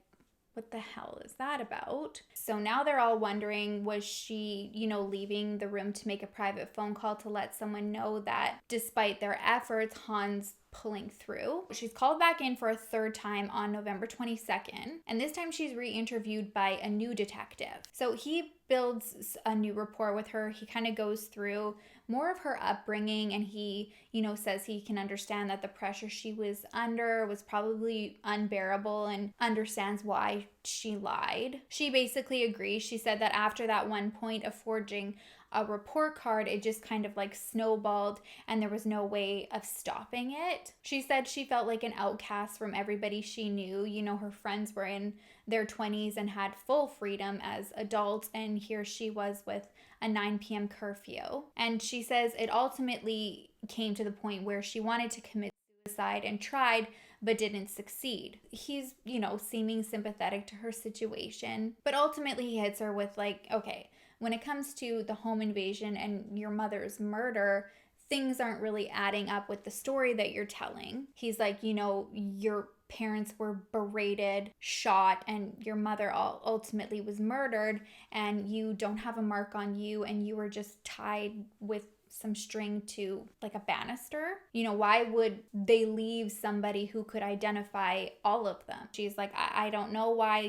what the hell is that about? So now they're all wondering, was she, leaving the room to make a private phone call to let someone know that despite their efforts, Han's pulling through? She's called back in for a third time on November 22nd, and this time she's re-interviewed by a new detective. So he builds a new rapport with her. He kind of goes through more of her upbringing, and he, says he can understand that the pressure she was under was probably unbearable and understands why she lied. She basically agrees. She said that after that one point of forging a report card, it just kind of like snowballed and there was no way of stopping it. She said she felt like an outcast from everybody she knew. Her friends were in their 20s and had full freedom as adults, and here she was with a 9 p.m. curfew. And she says it ultimately came to the point where she wanted to commit suicide and tried but didn't succeed. He's, seeming sympathetic to her situation, but ultimately he hits her with like, okay, when it comes to the home invasion and your mother's murder, things aren't really adding up with the story that you're telling. He's like, your parents were berated, shot, and your mother ultimately was murdered, and you don't have a mark on you, and you were just tied with some string to like a banister. Why would they leave somebody who could identify all of them? She's like, I don't know why,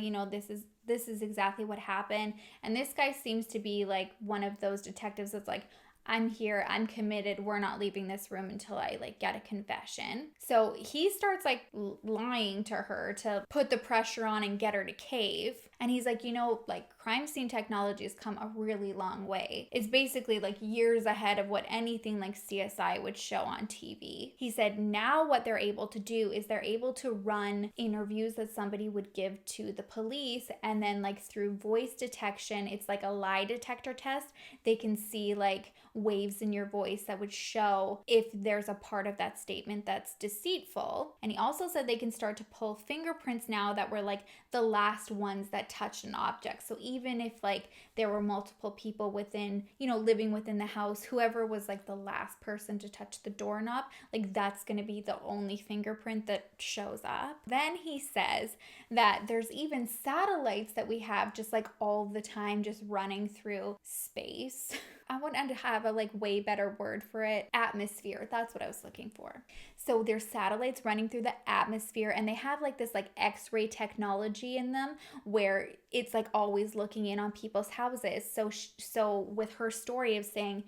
this is exactly what happened. And this guy seems to be like one of those detectives that's like, I'm here, I'm committed, we're not leaving this room until I like get a confession. So he starts like lying to her to put the pressure on and get her to cave. And he's like, crime scene technology has come a really long way. It's basically like years ahead of what anything like CSI would show on TV. He said now what they're able to do is they're able to run interviews that somebody would give to the police, and then like through voice detection, it's like a lie detector test. They can see like waves in your voice that would show if there's a part of that statement that's deceitful. And he also said they can start to pull fingerprints now that were like the last ones that touched an object. So even if like there were multiple people within, living within the house, whoever was like the last person to touch the doorknob, like that's going to be the only fingerprint that shows up. Then he says that there's even satellites that we have just like all the time just running through space. I want to have a like way better word for it. Atmosphere. That's what I was looking for. So there's satellites running through the atmosphere, and they have like this like X-ray technology in them where it's like always looking in on people's houses. So with her story of saying,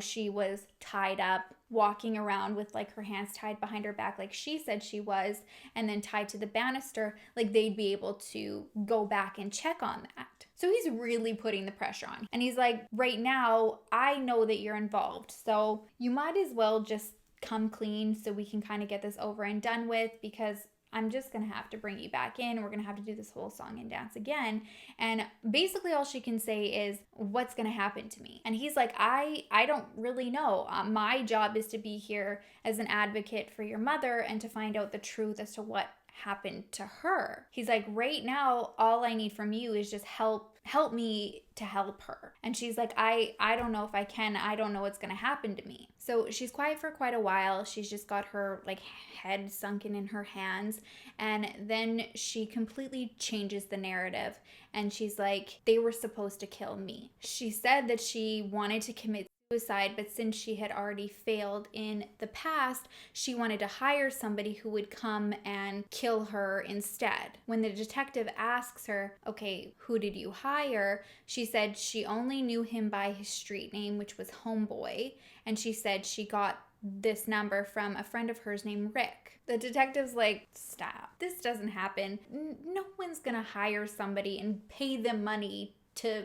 she was tied up, walking around with like her hands tied behind her back like she said she was, and then tied to the banister, like they'd be able to go back and check on that. So he's really putting the pressure on. And he's like, right now, I know that you're involved. So you might as well just come clean so we can kind of get this over and done with, because I'm just going to have to bring you back in. We're going to have to do this whole song and dance again. And basically all she can say is, what's going to happen to me? And he's like, I don't really know. My job is to be here as an advocate for your mother and to find out the truth as to what happened to her. He's like, right now, all I need from you is just help me to help her. And she's like, I don't know if I can. I don't know what's going to happen to me. So she's quiet for quite a while. She's just got her like head sunken in her hands. And then she completely changes the narrative. And she's like, they were supposed to kill me. She said that she wanted to commit suicide, but since she had already failed in the past, she wanted to hire somebody who would come and kill her instead. When the detective asks her, okay, who did you hire? She said she only knew him by his street name, which was Homeboy, and she said she got this number from a friend of hers named Rick. The detective's like, stop. This doesn't happen. No one's gonna hire somebody and pay them money to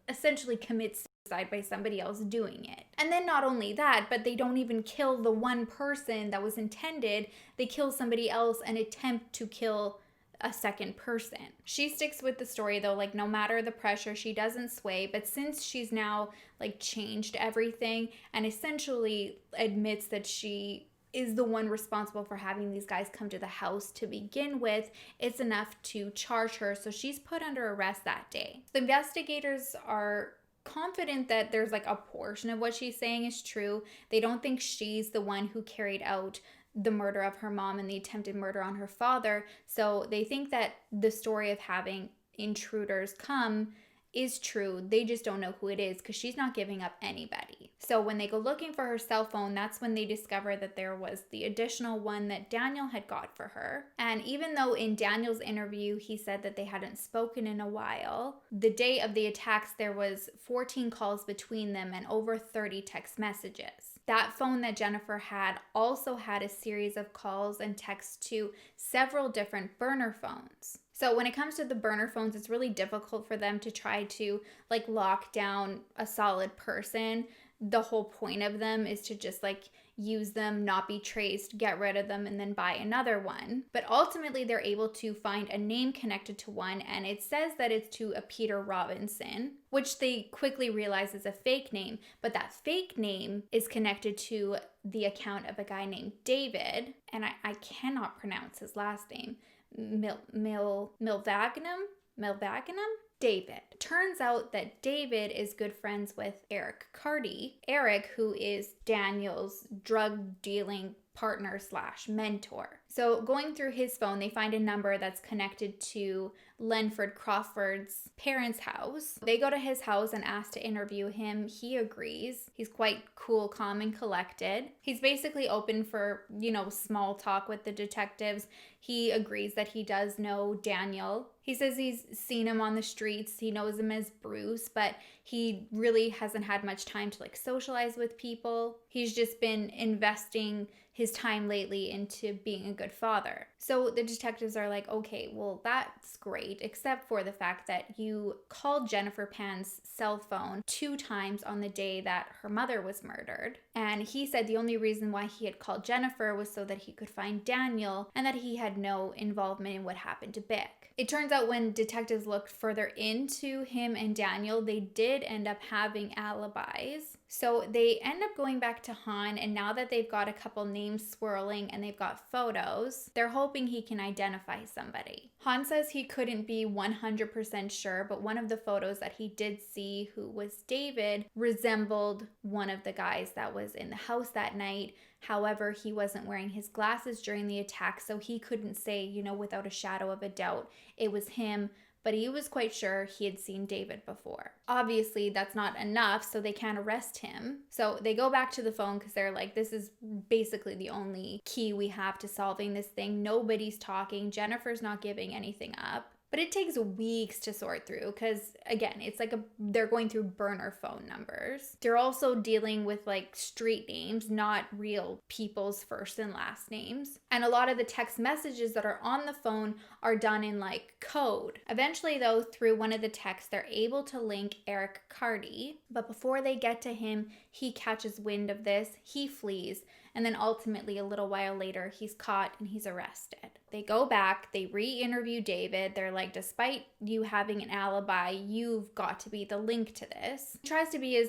essentially commit suicide by somebody else doing it. And then not only that, but they don't even kill the one person that was intended. They kill somebody else and attempt to kill a second person. She sticks with the story though, like no matter the pressure, she doesn't sway. But since she's now like changed everything and essentially admits that she is the one responsible for having these guys come to the house to begin with, it's enough to charge her. So she's put under arrest that day. The investigators are confident that there's like a portion of what she's saying is true. They don't think she's the one who carried out the murder of her mom and the attempted murder on her father. So they think that the story of having intruders come is true. They just don't know who it is because she's not giving up anybody. So when they go looking for her cell phone, that's when they discover that there was the additional one that Daniel had got for her. And even though in Daniel's interview, he said that they hadn't spoken in a while, the day of the attacks, there was 14 calls between them and over 30 text messages. That phone that Jennifer had also had a series of calls and texts to several different burner phones. So when it comes to the burner phones, it's really difficult for them to try to like lock down a solid person. The whole point of them is to just like use them, not be traced, get rid of them, and then buy another one. But ultimately, they're able to find a name connected to one, and it says that it's to a Peter Robinson, which they quickly realize is a fake name. But that fake name is connected to the account of a guy named David, and I cannot pronounce his last name. Milvaginum? David. Turns out that David is good friends with Eric Carty. Eric, who is Daniel's drug dealing partner / mentor. So going through his phone, they find a number that's connected to Lenford Crawford's parents' house. They go to his house and ask to interview him. He agrees. He's quite cool, calm, and collected. He's basically open for, small talk with the detectives. He agrees that he does know Daniel. He says he's seen him on the streets. He knows him as Bruce, but he really hasn't had much time to socialize with people. He's just been investing his time lately into being a good father. So the detectives are like, okay, well, that's great, except for the fact that you called Jennifer Pan's cell phone 2 times on the day that her mother was murdered. And he said the only reason why he had called Jennifer was so that he could find Daniel and that he had no involvement in what happened to Bick. It turns out when detectives looked further into him and Daniel, they did end up having alibis. So they end up going back to Han, and now that they've got a couple names swirling and they've got photos, they're hoping he can identify somebody. Han says he couldn't be 100% sure, but one of the photos that he did see, who was David, resembled one of the guys that was in the house that night. However, he wasn't wearing his glasses during the attack, so he couldn't say, without a shadow of a doubt, it was him. But he was quite sure he had seen David before. Obviously, that's not enough, so they can't arrest him. So they go back to the phone because they're like, this is basically the only key we have to solving this thing. Nobody's talking. Jennifer's not giving anything up. But it takes weeks to sort through because, again, it's like they're going through burner phone numbers. They're also dealing with street names, not real people's first and last names. And a lot of the text messages that are on the phone are done in code. Eventually, though, through one of the texts, they're able to link Eric Carty. But before they get to him, he catches wind of this, he flees. And then ultimately, a little while later, he's caught and he's arrested. They go back, they re-interview David. They're like, despite you having an alibi, you've got to be the link to this. He tries to be as,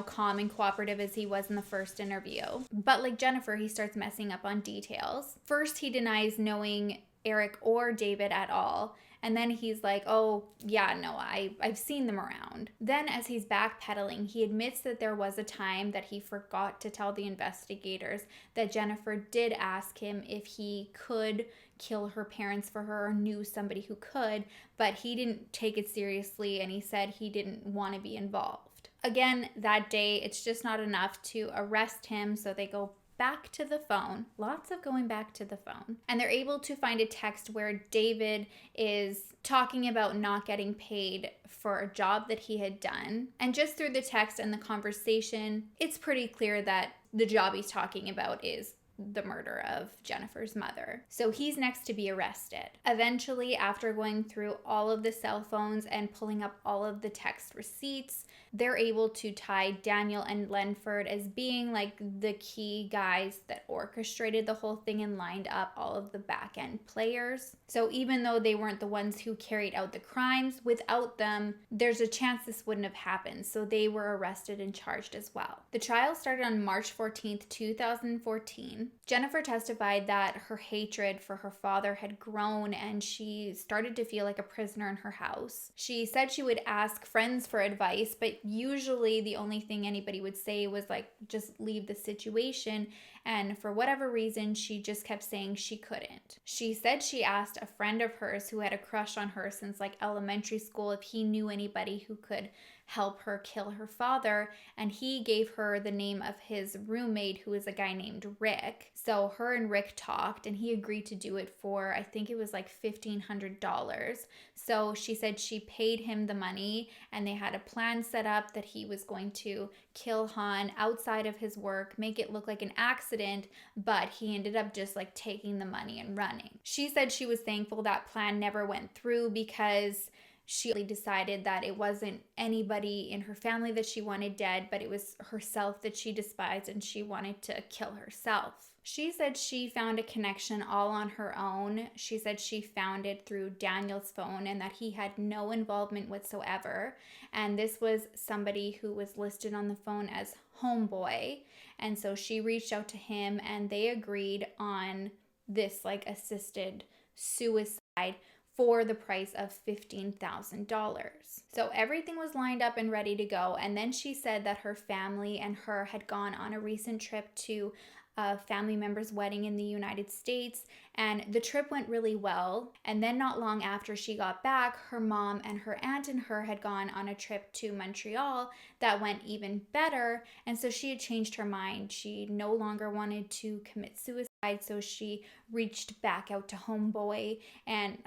calm and cooperative as he was in the first interview. But like Jennifer, he starts messing up on details. First, he denies knowing Eric or David at all. And then he's like, oh, yeah, no, I've seen them around. Then as he's backpedaling, he admits that there was a time that he forgot to tell the investigators that Jennifer did ask him if he could kill her parents for her or knew somebody who could, but he didn't take it seriously and he said he didn't want to be involved. Again, that day, it's just not enough to arrest him, so they go back to the phone, lots of going back to the phone, and they're able to find a text where David is talking about not getting paid for a job that he had done. And just through the text and the conversation, it's pretty clear that the job he's talking about is the murder of Jennifer's mother. So he's next to be arrested. Eventually, after going through all of the cell phones and pulling up all of the text receipts, they're able to tie Daniel and Lenford as being like the key guys that orchestrated the whole thing and lined up all of the back end players. So even though they weren't the ones who carried out the crimes, without them, there's a chance this wouldn't have happened. So they were arrested and charged as well. The trial started on March 14th, 2014. Jennifer testified that her hatred for her father had grown and she started to feel like a prisoner in her house. She said she would ask friends for advice, but usually the only thing anybody would say was like, just leave the situation. And for whatever reason, she just kept saying she couldn't. She said she asked a friend of hers who had a crush on her since like elementary school if he knew anybody who could help her kill her father, and he gave her the name of his roommate, who is a guy named Rick. So her and Rick talked and he agreed to do it for, I think it was like $1,500. So she said she paid him the money and they had a plan set up that he was going to kill Han outside of his work, make it look like an accident, but he ended up just like taking the money and running. She said she was thankful that plan never went through because she decided that it wasn't anybody in her family that she wanted dead, but it was herself that she despised and she wanted to kill herself. She said she found a connection all on her own. She said she found it through Daniel's phone and that he had no involvement whatsoever. And this was somebody who was listed on the phone as Homeboy. And so she reached out to him and they agreed on this like assisted suicide for the price of $15,000. So everything was lined up and ready to go. And then she said that her family and her had gone on a recent trip to a family member's wedding in the United States, and the trip went really well. And then not long after she got back, her mom and her aunt and her had gone on a trip to Montreal that went even better. And so she had changed her mind. She no longer wanted to commit suicide, so she reached back out to Homeboy and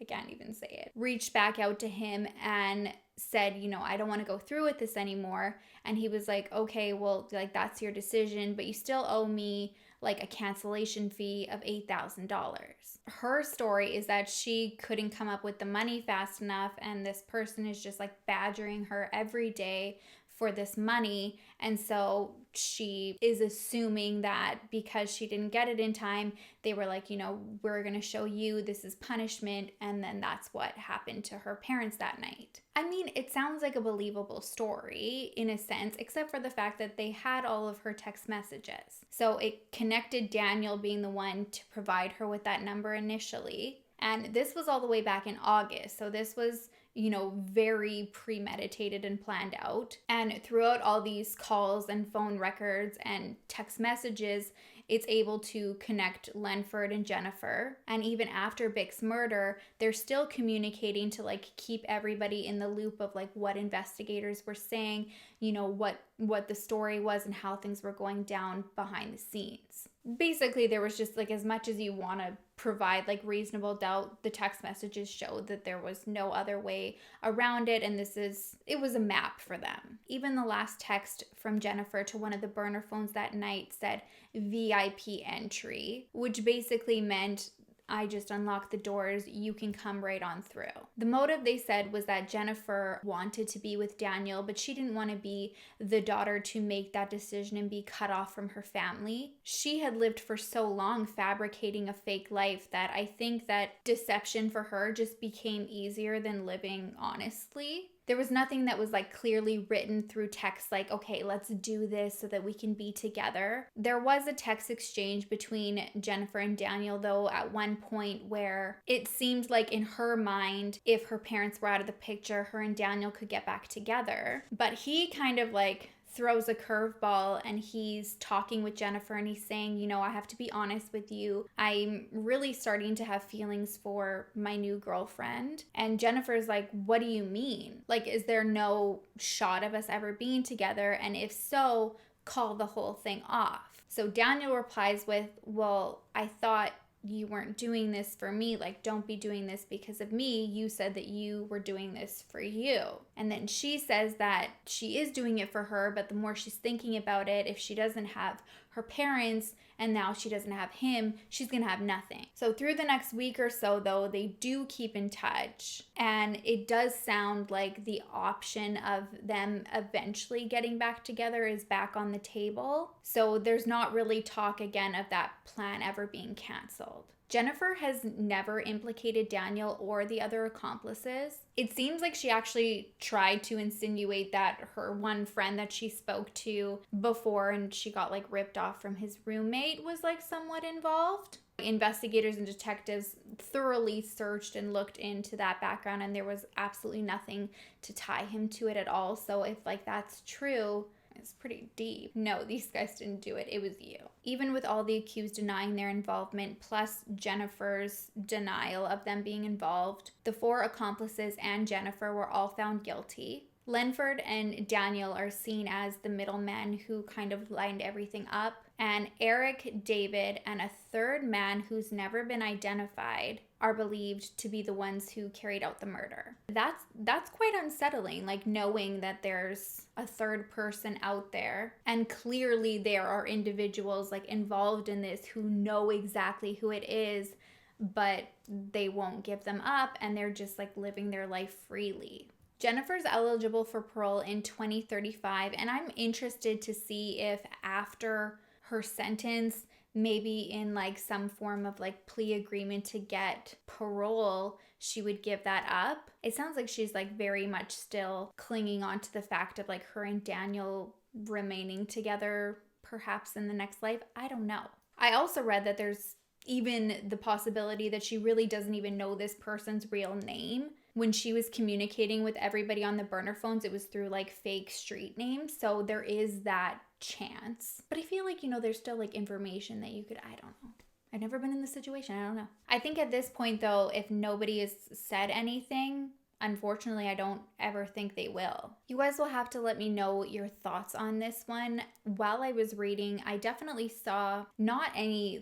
I can't even say it. Reached back out to him and said, you know, I don't want to go through with this anymore. And he was like, okay, well, like that's your decision, but you still owe me like a cancellation fee of $8,000. Her story is that she couldn't come up with the money fast enough, and this person is just like badgering her every day for this money. And so she is assuming that because she didn't get it in time, they were like, you know, we're going to show you, this is punishment. And then that's what happened to her parents that night. I mean, it sounds like a believable story in a sense, except for the fact that they had all of her text messages. So it connected Daniel being the one to provide her with that number initially. And this was all the way back in August. So this was, you know, very premeditated and planned out. And throughout all these calls and phone records and text messages, it's able to connect Lenford and Jennifer. And even after Bick's murder, they're still communicating to like keep everybody in the loop of like what investigators were saying, you know, what the story was and how things were going down behind the scenes. Basically, there was just like as much as you want to provide like reasonable doubt, the text messages showed that there was no other way around it, and it was a map for them. Even the last text from Jennifer to one of the burner phones that night said VIP entry, which basically meant I just unlocked the doors, you can come right on through. The motive, they said, was that Jennifer wanted to be with Daniel, but she didn't want to be the daughter to make that decision and be cut off from her family. She had lived for so long fabricating a fake life that I think that deception for her just became easier than living honestly. There was nothing that was like clearly written through text like, okay, let's do this so that we can be together. There was a text exchange between Jennifer and Daniel though at one point where it seemed like in her mind, if her parents were out of the picture, her and Daniel could get back together. But he kind of like throws a curveball and he's talking with Jennifer and he's saying, you know, I have to be honest with you. I'm really starting to have feelings for my new girlfriend. And Jennifer's like, what do you mean? Like, is there no shot of us ever being together? And if so, call the whole thing off. So Daniel replies with, well, I thought you weren't doing this for me. Like, don't be doing this because of me. You said that you were doing this for you. And then she says that she is doing it for her, but the more she's thinking about it, if she doesn't have her parents and now she doesn't have him, she's gonna have nothing. So through the next week or so, though, they do keep in touch, and it does sound like the option of them eventually getting back together is back on the table. So there's not really talk again of that plan ever being canceled. Jennifer has never implicated Daniel or the other accomplices. It seems like she actually tried to insinuate that her one friend that she spoke to before and she got like ripped off from his roommate was like somewhat involved. Investigators and detectives thoroughly searched and looked into that background, and there was absolutely nothing to tie him to it at all. So if like that's true, it's pretty deep. No, these guys didn't do it. It was you. Even with all the accused denying their involvement, plus Jennifer's denial of them being involved, the 4 accomplices and Jennifer were all found guilty. Lenford and Daniel are seen as the middlemen who kind of lined everything up, and Eric, David, and a third man who's never been identified are believed to be the ones who carried out the murder. That's quite unsettling, like knowing that there's a third person out there, and clearly there are individuals like involved in this who know exactly who it is, but they won't give them up and they're just like living their life freely. Jennifer's eligible for parole in 2035, and I'm interested to see if after her sentence, maybe in like some form of like plea agreement to get parole, she would give that up. It sounds like she's like very much still clinging on to the fact of like her and Daniel remaining together perhaps in the next life. I don't know. I also read that there's even the possibility that she really doesn't even know this person's real name. When she was communicating with everybody on the burner phones, it was through like fake street names. So there is that chance. But I feel like, there's still like information that you could, I don't know. I've never been in this situation. I don't know. I think at this point though, if nobody has said anything, unfortunately, I don't ever think they will. You guys will have to let me know your thoughts on this one. While I was reading, I definitely saw not any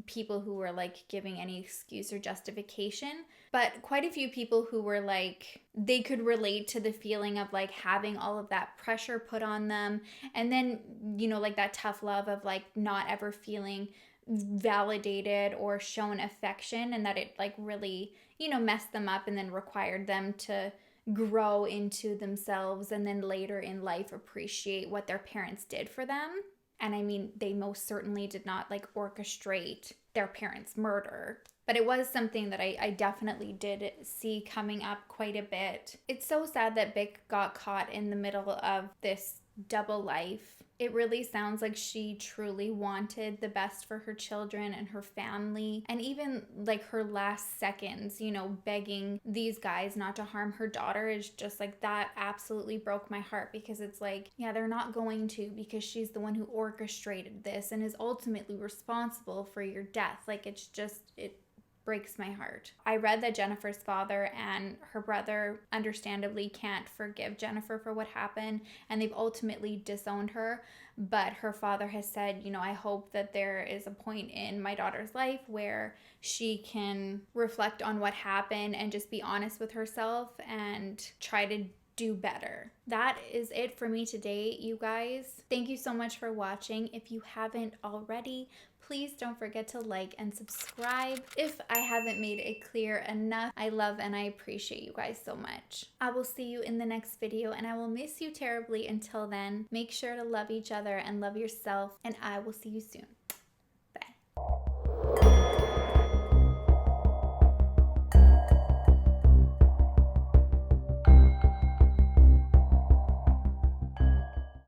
people who were like giving any excuse or justification, but quite a few people who were like, they could relate to the feeling of like having all of that pressure put on them. And then, like that tough love of like not ever feeling validated or shown affection, and that it like really messed them up and then required them to grow into themselves and then later in life appreciate what their parents did for them. And I mean, they most certainly did not like orchestrate their parents' murder, but it was something that I definitely did see coming up quite a bit. It's so sad that Bick got caught in the middle of this double life. It really sounds like she truly wanted the best for her children and her family. And even like her last seconds, begging these guys not to harm her daughter is just like, that absolutely broke my heart, because it's like, yeah, they're not going to, because she's the one who orchestrated this and is ultimately responsible for your death. Like it breaks my heart. I read that Jennifer's father and her brother understandably can't forgive Jennifer for what happened, and they've ultimately disowned her. But her father has said, I hope that there is a point in my daughter's life where she can reflect on what happened and just be honest with herself and try to do better. That is it for me today, you guys. Thank you so much for watching. If you haven't already, please don't forget to like and subscribe. If I haven't made it clear enough, I love and I appreciate you guys so much. I will see you in the next video, and I will miss you terribly. Until then, make sure to love each other and love yourself, and I will see you soon.